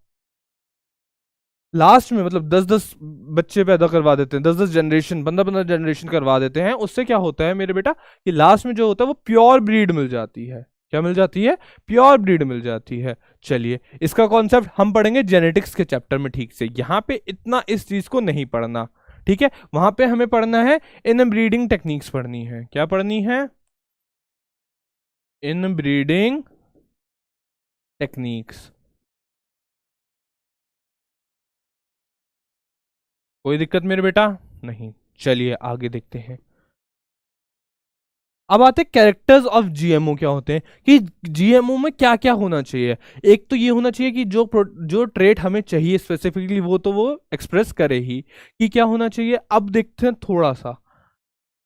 लास्ट में मतलब 10-10 बच्चे पैदा करवा देते हैं, 10-10 जनरेशन, 15-15 जनरेशन करवा देते हैं। उससे क्या होता है मेरे बेटा कि लास्ट में जो होता है वो प्योर ब्रीड मिल जाती है। क्या मिल जाती है? प्योर ब्रीड मिल जाती है। चलिए, इसका कॉन्सेप्ट हम पढ़ेंगे जेनेटिक्स के चैप्टर में। ठीक से यहां पे इतना इस चीज को नहीं पढ़ना, ठीक है? वहां पे हमें पढ़ना है इन ब्रीडिंग टेक्निक्स पढ़नी है। क्या पढ़नी है? इन ब्रीडिंग टेक्निक्स। कोई दिक्कत मेरे बेटा? नहीं। चलिए आगे देखते हैं। अब आते हैं कैरेक्टर्स ऑफ जीएमओ क्या होते हैं, कि जीएमओ में क्या क्या होना चाहिए। एक तो ये होना चाहिए कि जो ट्रेट हमें चाहिए स्पेसिफिकली वो तो वो एक्सप्रेस करे ही। कि क्या होना चाहिए, अब देखते हैं थोड़ा सा।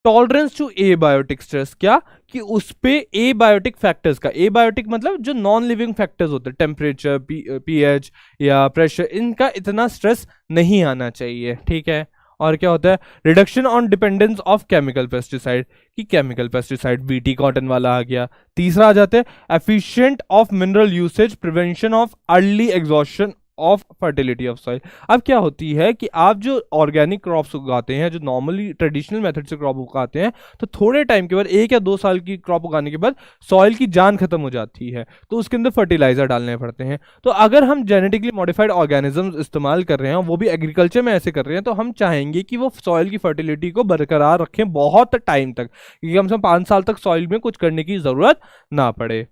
Tolerance to abiotic stress. क्या? कि उस पे एबायोटिक फैक्टर्स का, एबायोटिक मतलब जो नॉन लिविंग फैक्टर्स होते हैं, टेम्परेचर, पीएच या प्रेशर, इनका इतना स्ट्रेस नहीं आना चाहिए। ठीक है, और क्या होता है, reduction on dependence of chemical pesticide. कि केमिकल पेस्टिसाइड बीटी कॉटन वाला आ गया। तीसरा आ जाते हैं efficient of mineral usage, prevention of early exhaustion of fertility of soil. अब क्या होती है कि आप जो ऑर्गेनिक क्रॉप्स उगाते हैं, जो नॉर्मली ट्रेडिशनल मेथड से क्रॉप उगाते हैं, तो थोड़े टाइम के बाद 1 या 2 साल की क्रॉप उगाने के बाद सॉइल की जान खत्म हो जाती है, तो उसके अंदर फर्टिलाइजर डालने पड़ते हैं। तो अगर हम जेनेटिकली मॉडिफाइड ऑर्गेनिज्म इस्तेमाल कर रहे हैं, वो भी एग्रीकल्चर में ऐसे कर रहे हैं, तो हम चाहेंगे कि वो सॉइल की फर्टिलिटी को बरकरार रखें बहुत टाइम तक, क्योंकि कम से कम 5 साल तक सॉइल में कुछ करने की जरूरत ना पड़े।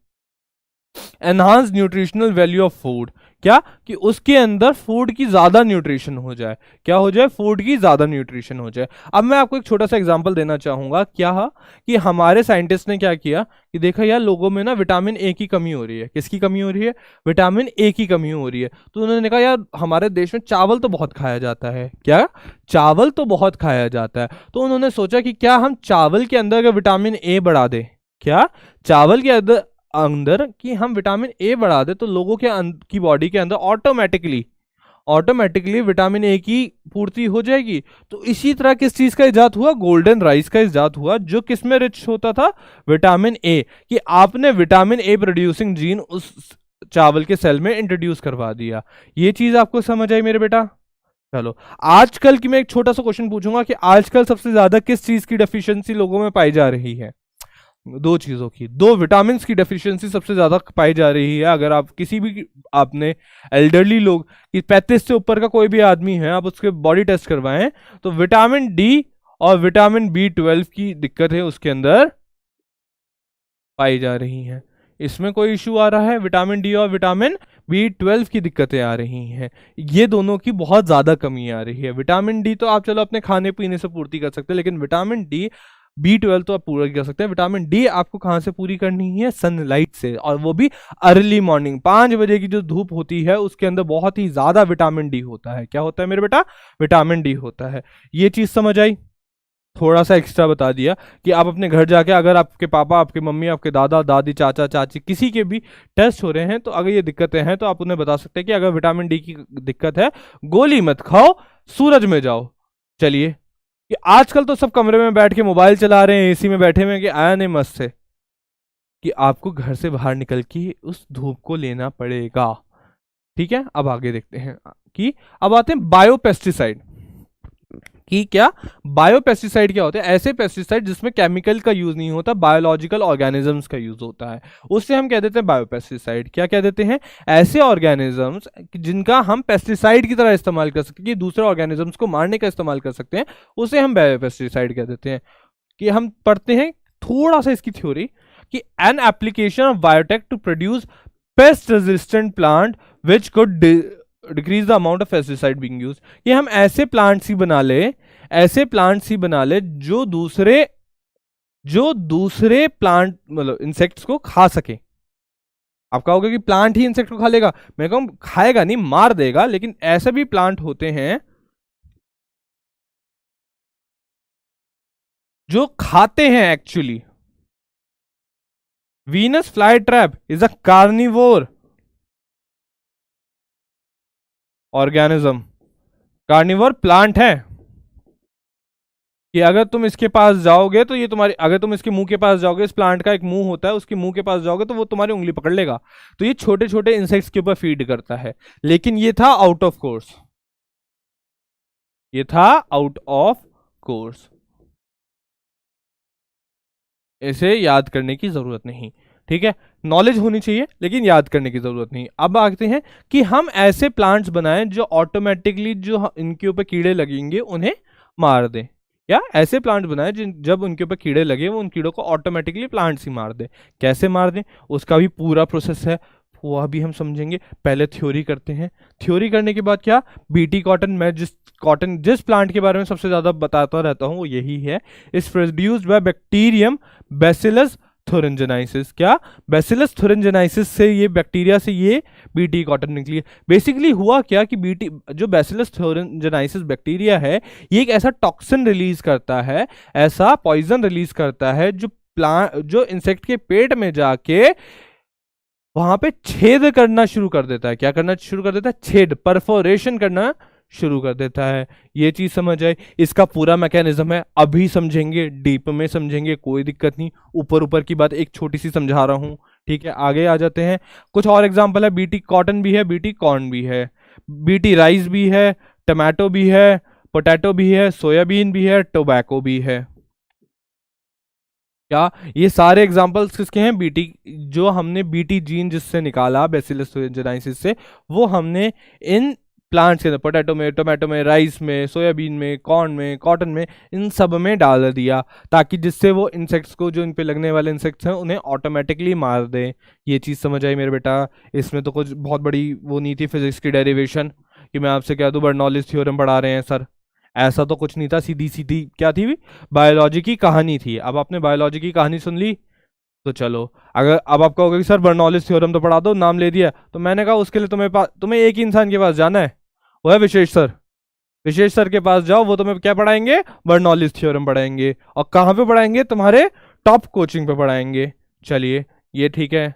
Enhance nutritional value of food. क्या कि उसके अंदर फूड की ज्यादा न्यूट्रिशन हो जाए, क्या हो जाए, फूड की ज्यादा न्यूट्रिशन हो जाए। अब मैं आपको एक छोटा सा एग्जांपल देना चाहूंगा, क्या कि हमारे साइंटिस्ट ने क्या किया कि देखा यार लोगों में ना विटामिन ए की कमी हो रही है। किसकी कमी हो रही है? विटामिन ए की कमी हो रही है। तो उन्होंने कहा यार हमारे देश में चावल तो बहुत खाया जाता है, क्या चावल तो बहुत खाया जाता है, तो उन्होंने सोचा कि क्या हम चावल के अंदर का विटामिन ए बढ़ा दें, क्या चावल के अंदर अंदर कि हम विटामिन ए बढ़ा दे तो लोगों के की बॉडी के अंदर ऑटोमेटिकली विटामिन ए की पूर्ति हो जाएगी। तो इसी तरह किस चीज का इजाद हुआ? गोल्डन राइस का इजाद हुआ, जो किस में रिच होता था? Vitamin A. कि आपने विटामिन ए प्रोड्यूसिंग जीन उस चावल के सेल में इंट्रोड्यूस करवा दिया। ये चीज आपको समझ आई मेरे बेटा? चलो, आजकल की मैं एक छोटा सा क्वेश्चन पूछूंगा कि आजकल सबसे ज्यादा किस चीज की डेफिशिएंसी लोगों में पाई जा रही है? दो चीजों की, दो विटामिन की डेफिशिएंसी सबसे ज्यादा पाई जा रही है। अगर आप किसी भी आपने एल्डरली लोग कि 35 से ऊपर का कोई भी आदमी है, आप उसके बॉडी टेस्ट करवाएं तो विटामिन डी और विटामिन B12 की दिक्कत है उसके अंदर पाई जा रही है। इसमें कोई इशू आ रहा है? विटामिन डी और विटामिन B12 की दिक्कतें आ रही हैं, ये दोनों की बहुत ज्यादा कमी आ रही है। विटामिन डी तो आप चलो अपने खाने पीने से पूर्ति कर सकते हैं, लेकिन विटामिन डी B12 तो आप पूरा कर सकते हैं। विटामिन डी आपको कहां से पूरी करनी है? सनलाइट से, और वो भी अर्ली मॉर्निंग 5 बजे की जो धूप होती है उसके अंदर बहुत ही ज्यादा विटामिन डी होता है। क्या होता है मेरे बेटा? विटामिन डी होता है। ये चीज समझ आई? थोड़ा सा एक्स्ट्रा बता दिया कि आप अपने घर जाके अगर आपके पापा, आपके मम्मी, आपके दादा दादी, चाचा चाची किसी के भी टेस्ट हो रहे हैं तो अगर ये दिक्कतें हैं तो आप उन्हें बता सकते हैं कि अगर विटामिन डी की दिक्कत है, गोली मत खाओ, सूरज में जाओ। चलिए, कि आजकल तो सब कमरे में बैठ के मोबाइल चला रहे हैं, एसी में बैठे हुए हैं कि आया नहीं मस्त से, कि आपको घर से बाहर निकल के उस धूप को लेना पड़ेगा। ठीक है, अब आगे देखते हैं कि अब आते हैं बायोपेस्टिसाइड कि क्या बायोपेस्टिसाइड क्या होते हैं? ऐसे पेस्टिसाइड जिसमें केमिकल का यूज नहीं होता, बायोलॉजिकल ऑर्गेनिजम्स का यूज होता है, उससे हम कह देते हैं बायोपेस्टिसाइड। क्या कह देते हैं? ऐसे ऑर्गेनिजम्स जिनका हम पेस्टिसाइड की तरह इस्तेमाल कर सकते हैं, कि दूसरे ऑर्गेनिजम्स को मारने का इस्तेमाल कर सकते हैं, उसे हम बायोपेस्टिसाइड कह देते हैं। कि हम पढ़ते हैं थोड़ा सा इसकी थ्योरी कि an application of biotech to produce pest resistant plant which could decrease the amount of pesticide being used. कि हम ऐसे प्लांट्स ही बना ले, ऐसे प्लांट्स ही बना ले जो दूसरे प्लांट मतलब इंसेक्ट्स को खा सके। आप कहोगे कि प्लांट ही इंसेक्ट को खा लेगा, मैं कहूँ खाएगा नहीं, मार देगा, लेकिन ऐसे भी प्लांट होते हैं जो खाते हैं actually. Venus fly trap is a carnivore organism, carnivore plant है। कि अगर तुम इसके पास जाओगे तो ये तुम्हारी, अगर तुम इसके मुंह के पास जाओगे, इस प्लांट का एक मुंह होता है, उसके मुंह के पास जाओगे तो वो तुम्हारी उंगली पकड़ लेगा। तो ये छोटे छोटे इंसेक्ट्स के ऊपर फीड करता है, लेकिन ये था आउट ऑफ कोर्स, ये था आउट ऑफ कोर्स, इसे याद करने की जरूरत नहीं। ठीक है, नॉलेज होनी चाहिए लेकिन याद करने की जरूरत नहीं। अब आते हैं कि हम ऐसे प्लांट्स बनाएं जो ऑटोमेटिकली जो इनके ऊपर कीड़े लगेंगे उन्हें मार दें। या ऐसे प्लांट बनाएं जब उनके ऊपर कीड़े लगे वो उन कीड़ों को ऑटोमेटिकली प्लांट्स ही मार दे। कैसे मार दें उसका भी पूरा प्रोसेस है, वह भी हम समझेंगे। पहले थ्योरी करते हैं, थ्योरी करने के बाद क्या, बीटी कॉटन, मैं जिस प्लांट के बारे में सबसे ज्यादा बताता रहता हूं वो यही है। Is produced by bacterium Bacillus thuringiensis. क्या? बैसिलस थुरिंजेनाइसिस से ये बैक्टीरिया से ये बीटी कॉटन निकली है। बेसिकली हुआ क्या कि बीटी जो बैसिलस थुरिंजेनाइसिस बैक्टीरिया है, ये एक ऐसा टॉक्सिन रिलीज करता है, ऐसा पॉइजन रिलीज करता है जो इंसेक्ट के पेट में जाके वहां पे छेद करना शुरू कर देता है। क्या करना शुरू कर देता है? छेद, परफोरेशन करना शुरू कर देता है। ये चीज समझ आए? इसका पूरा मैकेनिज्म है, अभी समझेंगे, डीप में समझेंगे, कोई दिक्कत नहीं। ऊपर ऊपर की बात एक छोटी सी समझा रहा हूं। ठीक है, आगे आ जाते हैं। कुछ और एग्जांपल है, बीटी कॉटन भी है, बीटी कॉर्न भी है, बीटी राइस भी है, टमाटो भी है, पोटैटो भी है, सोयाबीन भी है, टोबैको भी है। क्या ये सारे एग्जांपल्स किसके हैं? बीटी, जो हमने बीटी जीन जिससे निकाला बैसिलस थुरिंजेनाइसिस से, वो हमने इन प्लांट्स के अंदर, पोटैटो में, टोमेटो में, राइस में, सोयाबीन में, कॉर्न में, कॉटन में, इन सब में डाल दिया, ताकि जिससे वो इंसेक्ट्स को, जो इन पे लगने वाले इंसेक्ट्स हैं, उन्हें ऑटोमेटिकली मार दे। ये चीज़ समझ आई मेरे बेटा? इसमें तो कुछ बहुत बड़ी वो नहीं थी फिजिक्स की डेरिवेशन कि मैं आपसे कह दूं बर्नौलीज थ्योरम पढ़ा रहे हैं सर, ऐसा तो कुछ नहीं था। सीधी सीधी क्या थी, बायोलॉजी की कहानी थी। अब आपने बायोलॉजी की कहानी सुन ली तो चलो, अगर अब आप कहोगे कि सर बर्नौलीज थ्योरम तो पढ़ा दो, नाम ले दिया, तो मैंने कहा उसके लिए तुम्हें एक ही इंसान के पास जाना है, वो है विशेष सर। विशेष सर के पास जाओ, वो तुम्हें क्या पढ़ाएंगे, बर्नौलीज थ्योरम पढ़ाएंगे। और कहाँ पे पढ़ाएंगे, तुम्हारे टॉप कोचिंग पे पढ़ाएंगे। चलिए ये ठीक है।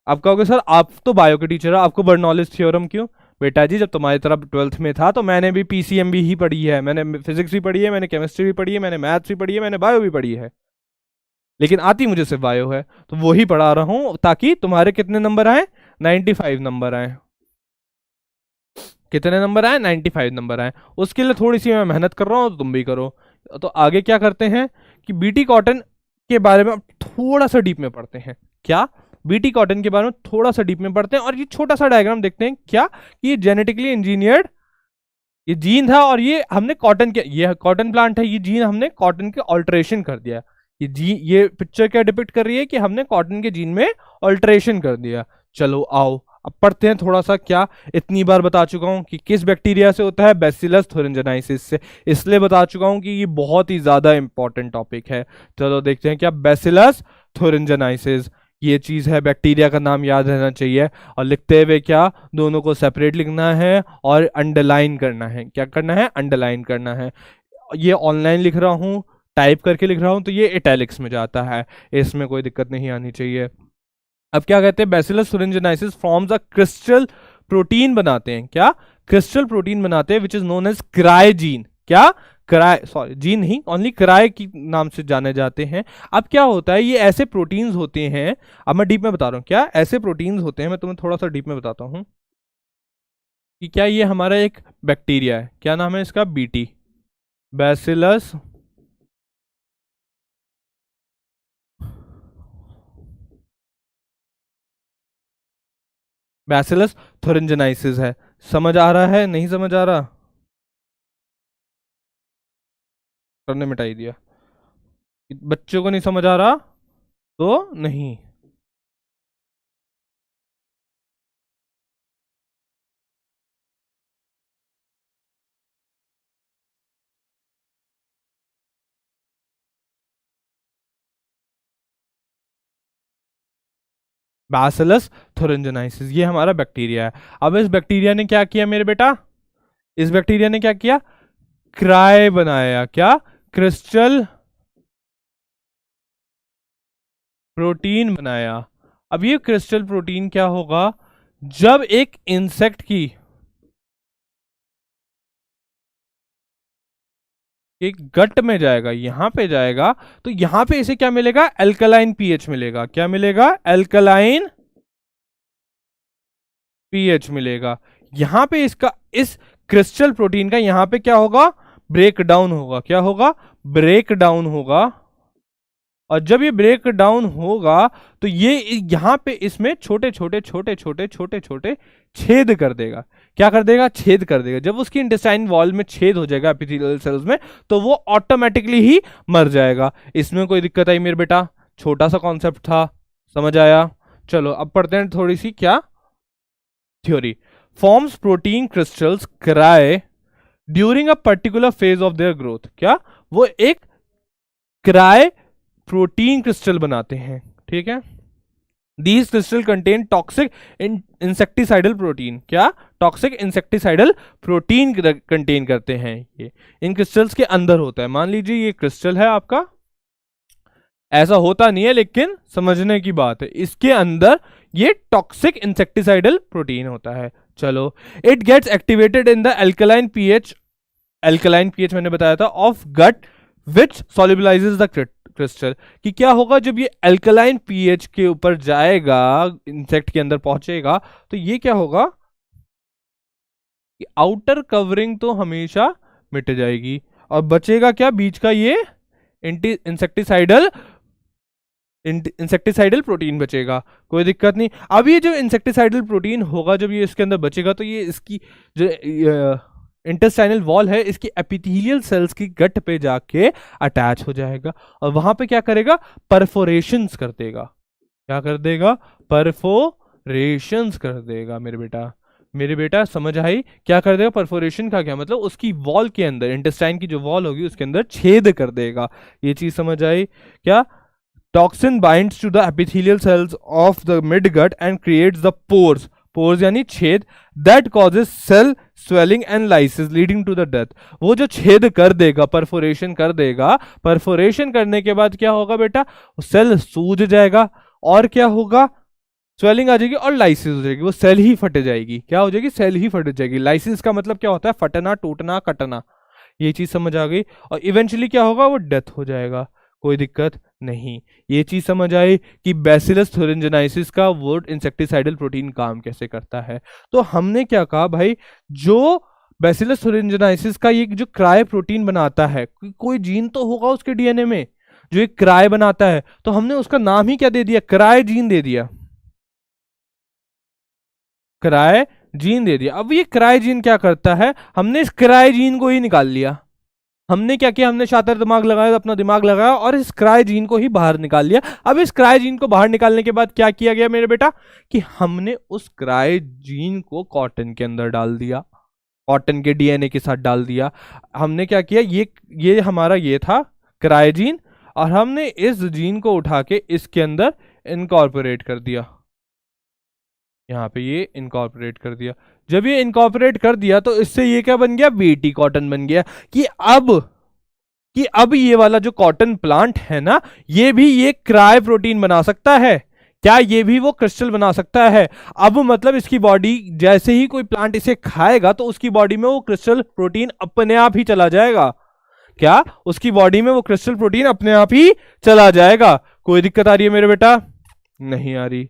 आप कहोगे सर आप तो बायो के टीचर हो, आपको बर्नौलीज थ्योरम क्यों? बेटा जी, जब तुम्हारी तरफ 12th में था तो मैंने भी पीसीएम ही पढ़ी है, मैंने फिजिक्स भी पढ़ी है, मैंने केमिस्ट्री भी पढ़ी है, मैंने मैथ्स भी पढ़ी है, मैंने बायो भी पढ़ी है, लेकिन आती मुझे सिर्फ बायो है, तो वो ही पढ़ा रहा हूं ताकि तुम्हारे कितने नंबर आए, 95 नंबर आए। कितने नंबर आए, 95 नंबर आए। उसके लिए थोड़ी सी मैं मेहनत कर रहा हूं, तो तुम भी करो। तो आगे क्या करते हैं कि बीटी कॉटन के बारे में अब थोड़ा सा डीप में पढ़ते हैं। क्या, बीटी कॉटन के बारे में थोड़ा सा डीप में पढ़ते हैं, और ये छोटा सा डायग्राम देखते हैं। क्या, कि ये जेनेटिकली इंजीनियर्ड ये जीन था, और ये हमने कॉटन के, ये कॉटन प्लांट है, ये जीन हमने कॉटन के ऑल्टरेशन कर दिया। ये पिक्चर क्या डिपिक्ट कर रही है कि हमने कॉटन के जीन में ऑल्टरेशन कर दिया। चलो आओ अब पढ़ते हैं थोड़ा सा। क्या, इतनी बार बता चुका हूं कि किस बैक्टीरिया से होता है, बैसिलस थुरिंजेनाइसिस से, इसलिए बता चुका हूं कि ये बहुत ही ज्यादा इंपॉर्टेंट टॉपिक है। चलो देखते हैं क्या, बैसिलस थुरिंजेनाइसिस ये चीज है, बैक्टीरिया का नाम याद रहना चाहिए। और लिखते हुए क्या, दोनों को सेपरेट लिखना है और अंडरलाइन करना है। क्या करना है, अंडरलाइन करना है। ये ऑनलाइन लिख रहा हूं, टाइप करके लिख रहा हूं, तो ये इटैलिक्स में जाता है, इसमें कोई दिक्कत नहीं आनी चाहिए। अब क्या कहते हैं, bacillus thuringiensis forms a crystal protein बनाते हैं। क्या, क्रिस्टल प्रोटीन बनाते हैं which is known as cry gene. क्या, क्राई, सॉरी जीन नहीं, ओनली क्राई की नाम से जाने जाते हैं। अब क्या होता है, ये ऐसे प्रोटीन्स होते हैं, अब मैं डीप में बता रहा हूँ, क्या ऐसे प्रोटीन्स होते हैं, मैं तुम्हें थोड़ा सा डीप में बताता हूँ कि क्या ये हमारा एक बैक्टीरिया है, क्या नाम है इसका, बीटी, बैसिलस बैसिलस थुरिंजेनाइसिस है। समझ आ रहा है, नहीं समझ आ रहा? सर ने मिटाई दिया, बच्चों को नहीं समझ आ रहा तो नहीं। बैसिलस थुरिंजेनाइसिस ये हमारा बैक्टीरिया है। अब इस बैक्टीरिया ने क्या किया मेरे बेटा, इस बैक्टीरिया ने क्या किया, क्राई बनाया। क्या, क्रिस्टल प्रोटीन बनाया। अब ये क्रिस्टल प्रोटीन क्या होगा, जब एक इंसेक्ट की एक गट में जाएगा, यहां पे जाएगा, तो यहां पे इसे क्या मिलेगा, एल्कलाइन पीएच मिलेगा। क्या मिलेगा, एल्कलाइन पीएच मिलेगा। यहां पे इसका, इस क्रिस्टल प्रोटीन का यहां पे क्या होगा, ब्रेक डाउन होगा। क्या होगा, ब्रेक डाउन होगा। और जब ये ब्रेक डाउन होगा तो ये यहां पे इसमें छोटे छोटे छोटे छोटे छोटे छोटे छेद कर देगा। क्या कर देगा, छेद कर देगा। जब उसकी इंटेस्टाइन वॉल में छेद हो जाएगा एपिथेलियल सेल्स में, तो वो ऑटोमेटिकली ही मर जाएगा। इसमें कोई दिक्कत आई मेरे बेटा, छोटा सा कॉन्सेप्ट था, समझ आया? चलो अब पढ़ते हैं थोड़ी सी क्या theory. Forms protein crystals cry during a particular phase of their growth. क्या, वो एक क्राई प्रोटीन क्रिस्टल बनाते हैं, ठीक है। These crystal contain toxic insecticidal protein. क्या, टॉक्सिक इंसेक्टिसाइडल प्रोटीन कंटेन करते हैं। ये इन क्रिस्टल्स के अंदर होता है। मान लीजिए ये क्रिस्टल है आपका, ऐसा होता नहीं है लेकिन समझने की बात है, इसके अंदर ये टॉक्सिक इंसेक्टिसाइडल प्रोटीन होता है। चलो, it gets activated in the alkaline pH, alkaline pH मैंने बताया था, of gut which solubilises the crystal. कि क्या होगा, जब ये अल्कलाइन पीएच के ऊपर जाएगा, इंसेक्ट के अंदर पहुंचेगा, तो ये क्या होगा कि आउटर कवरिंग तो हमेशा मिट जाएगी, और बचेगा क्या, बीच का ये इंसेक्टिसाइडल इंसेक्टिसाइडल प्रोटीन बचेगा, कोई दिक्कत नहीं। अब ये जो इंसेक्टिसाइडल प्रोटीन होगा जब ये इसके अंदर बचेगा तो ये इसकी जो इंटेस्टाइनल वॉल है इसकी एपिथेलियल सेल्स की गट पे जाके अटैच हो जाएगा और वहां पे क्या करेगा, परफोरेशंस कर देगा। क्या कर देगा, परफोरेशंस कर देगा। मेरे बेटा समझ आई, क्या कर देगा, परफोरेशन का क्या मतलब, उसकी वॉल के अंदर, इंटेस्टाइन की जो वॉल होगी उसके अंदर छेद कर देगा। ये चीज समझ आई क्या। Toxin binds to the epithelial cells of the midgut and creates the pores, pores यानी छेद, that causes cell swelling and lysis leading to the death. वो जो छेद कर देगा, परफोरेशन कर देगा, परफोरेशन करने के बाद क्या होगा बेटा, सेल सूज जाएगा और क्या होगा, स्वेलिंग आ जाएगी और लाइसिस हो जाएगी, वो सेल ही फट जाएगी। क्या हो जाएगी, सेल ही फट जाएगी। लाइसिस का मतलब क्या होता है, फटना, टूटना, कटना। ये चीज समझ आ गई। और इवेंचुअली क्या होगा, वो डेथ हो जाएगा, कोई दिक्कत नहीं। ये चीज समझ आई कि बैसिलस थुरिंजेनाइसिस का वो इंसेक्टिसाइडल प्रोटीन काम कैसे करता है। तो हमने क्या कहा भाई, जो बैसिलस थुरिंजेनाइसिस का ये जो क्राय प्रोटीन बनाता है, कोई जीन तो होगा उसके डीएनए में जो एक क्राय बनाता है, तो हमने उसका नाम ही क्या दे दिया, क्राय जीन दे दिया, क्राय जीन दे दिया। अब ये क्राय जीन क्या करता है, हमने इस क्राय जीन को ही निकाल लिया। हमने क्या किया, हमने शातिर दिमाग लगाया, अपना दिमाग लगाया और इस क्राय जीन को ही बाहर निकाल लिया। अब इस क्राय जीन को बाहर निकालने के बाद क्या किया गया मेरे बेटा, कि हमने उस क्राय जीन को कॉटन के अंदर डाल दिया, कॉटन के डीएनए के साथ डाल दिया। हमने क्या किया, ये हमारा ये था क्राय जीन, और हमने इस जीन को उठा के इसके अंदर इनकॉर्पोरेट कर दिया। यहाँ पे ये इनकॉर्पोरेट कर दिया। जब ये इनकॉर्पोरेट कर दिया तो इससे ये क्या बन गया, बीटी कॉटन बन गया। कि अब ये वाला जो कॉटन प्लांट है ना, ये क्राय प्रोटीन बना सकता है। क्या ये भी वो क्रिस्टल बना सकता है। अब मतलब इसकी बॉडी, जैसे ही कोई प्लांट इसे खाएगा तो उसकी बॉडी में वो क्रिस्टल प्रोटीन अपने आप ही चला जाएगा। क्या उसकी बॉडी में वो क्रिस्टल प्रोटीन अपने आप ही चला जाएगा। कोई दिक्कत आ रही है मेरे बेटा, नहीं आ रही।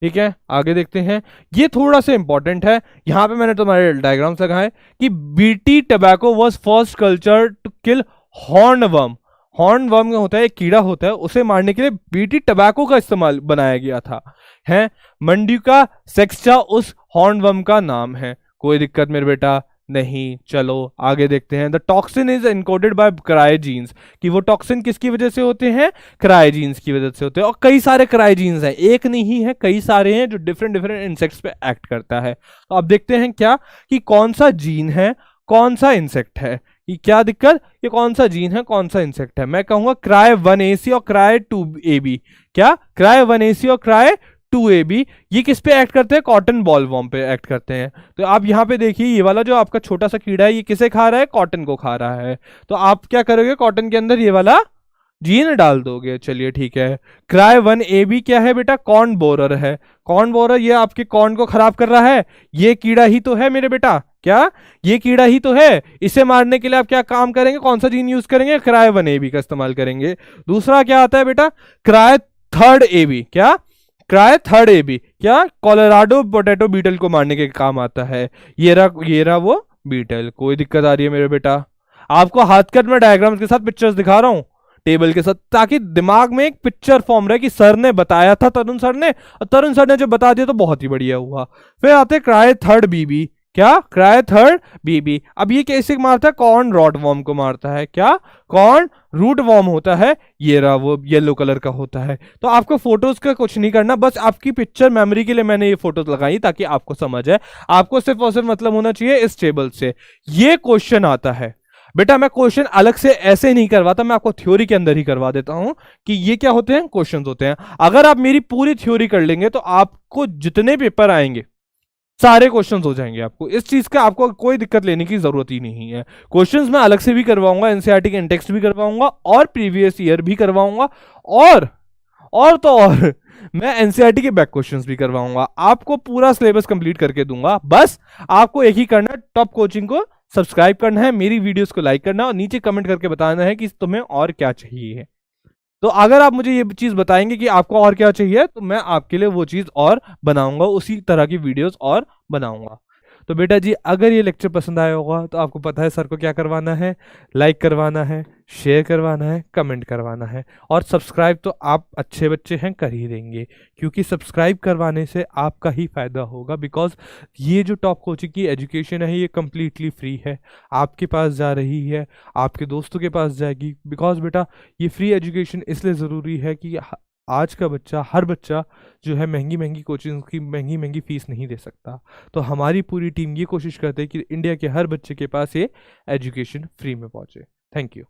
ठीक है, आगे देखते हैं। ये थोड़ा सा इंपॉर्टेंट है, यहां पे मैंने तुम्हारे डायग्राम्स लगाए कि Bt tobacco was first culture to kill hornworm. Hornworm होता है, एक कीड़ा होता है, उसे मारने के लिए बीटी टबैको का इस्तेमाल बनाया गया था। है मंड्यूका सेक्स्टा उस हॉर्नवर्म का नाम है। कोई दिक्कत मेरे बेटा नहीं। चलो आगे देखते हैं। The toxin is encoded by cry genes, कि वो टॉक्सिन किसकी वजह से होते हैं, क्रायोजीन्स की वजह से होते हैं। और कई सारे क्रायोजीन्स हैं, एक नहीं है, कई सारे हैं जो डिफरेंट डिफरेंट इंसेक्ट्स पे एक्ट करता है। तो अब देखते हैं क्या, कि कौन सा जीन है, कौन सा इंसेक्ट है। कि क्या दिक्कत, ये कौन सा जीन है, कौन सा इंसेक्ट है। मैं कहूंगा क्राय 1AC और क्राय 2AB। क्या क्राय 1AC और क्राय 2AB, ये किस पे एक्ट करते हैं, कॉटन बॉलवॉर्म पे एक्ट करते हैं। तो आप यहाँ पे देखिए, ये वाला जो आपका छोटा सा कीड़ा है, ये किसे खा रहा है, कॉटन को खा रहा है। तो आप क्या करोगे, कॉटन के अंदर ये वाला जीन डाल दोगे। चलिए ठीक है। क्राय 1AB क्या है बेटा, कॉर्न बोरर है। कॉर्न बोरर ये आपके कॉर्न को खराब कर रहा है, ये कीड़ा ही तो है मेरे बेटा। क्या ये कीड़ा ही तो है। इसे मारने के लिए आप क्या काम करेंगे, कौन सा जीन यूज करेंगे, क्राय 1AB का इस्तेमाल करेंगे। दूसरा क्या आता है बेटा, क्राय 3AB। क्या क्राय 3AB, क्या कोलोराडो पोटैटो बीटल को मारने के काम आता है। ये रहा वो बीटल। कोई दिक्कत आ रही है मेरे बेटा, आपको हाथ कट में डायग्राम्स के साथ पिक्चर्स दिखा रहा हूं टेबल के साथ, ताकि दिमाग में एक पिक्चर फॉर्म रहे कि सर ने बताया था, तरुण सर ने, और तरुण सर ने जो बता दिया तो बहुत ही बढ़िया हुआ। फिर आते क्राय 3BB। क्या क्राय 3BB, अब ये कैसे मारता है, कॉर्न रॉट वॉर्म को मारता है। क्या कॉर्न रूट वॉर्म होता है, ये रहा वो येलो कलर का होता है। तो आपको फोटोज का कुछ नहीं करना, बस आपकी पिक्चर मेमोरी के लिए मैंने ये फोटोज लगाई ताकि आपको समझ आए। आपको सिर्फ और सिर्फ मतलब होना चाहिए इस टेबल से। ये क्वेश्चन आता है बेटा, मैं क्वेश्चन अलग से ऐसे नहीं करवाता, मैं आपको थ्योरी के अंदर ही करवा देता हूं कि ये क्या होते हैं, क्वेश्चंस होते हैं। अगर आप मेरी पूरी थ्योरी कर लेंगे तो आपको जितने पेपर आएंगे सारे क्वेश्चंस हो जाएंगे। आपको इस चीज का आपको कोई दिक्कत लेने की जरूरत ही नहीं है। क्वेश्चंस मैं अलग से भी करवाऊंगा, एनसीईआरटी के इंटेक्स्ट भी करवाऊंगा और प्रीवियस ईयर भी करवाऊंगा, और मैं एनसीईआरटी के बैक क्वेश्चंस भी करवाऊंगा। आपको पूरा सिलेबस कंप्लीट करके दूंगा। बस आपको एक ही करना है, टॉप कोचिंग को सब्सक्राइब करना है, मेरी वीडियोस को लाइक करना है और नीचे कमेंट करके बताना है कि तुम्हें और क्या चाहिए। तो अगर आप मुझे ये चीज बताएंगे कि आपको और क्या चाहिए, तो मैं आपके लिए वो चीज और बनाऊंगा, उसी तरह की वीडियोस और बनाऊंगा। तो बेटा जी अगर ये लेक्चर पसंद आया होगा तो आपको पता है सर को क्या करवाना है, लाइक करवाना है, शेयर करवाना है, कमेंट करवाना है, और सब्सक्राइब तो आप अच्छे बच्चे हैं कर ही देंगे, क्योंकि सब्सक्राइब करवाने से आपका ही फायदा होगा। बिकॉज ये जो टॉप कोचिंग की एजुकेशन है ये कम्प्लीटली फ्री है, आपके पास जा रही है, आपके दोस्तों के पास जाएगी। बिकॉज बेटा ये फ्री एजुकेशन इसलिए ज़रूरी है कि आज का बच्चा, हर बच्चा जो है महंगी महंगी कोचिंग की महंगी महंगी फीस नहीं दे सकता। तो हमारी पूरी टीम ये कोशिश करते है कि इंडिया के हर बच्चे के पास ये एजुकेशन फ्री में पहुंचे। Thank you.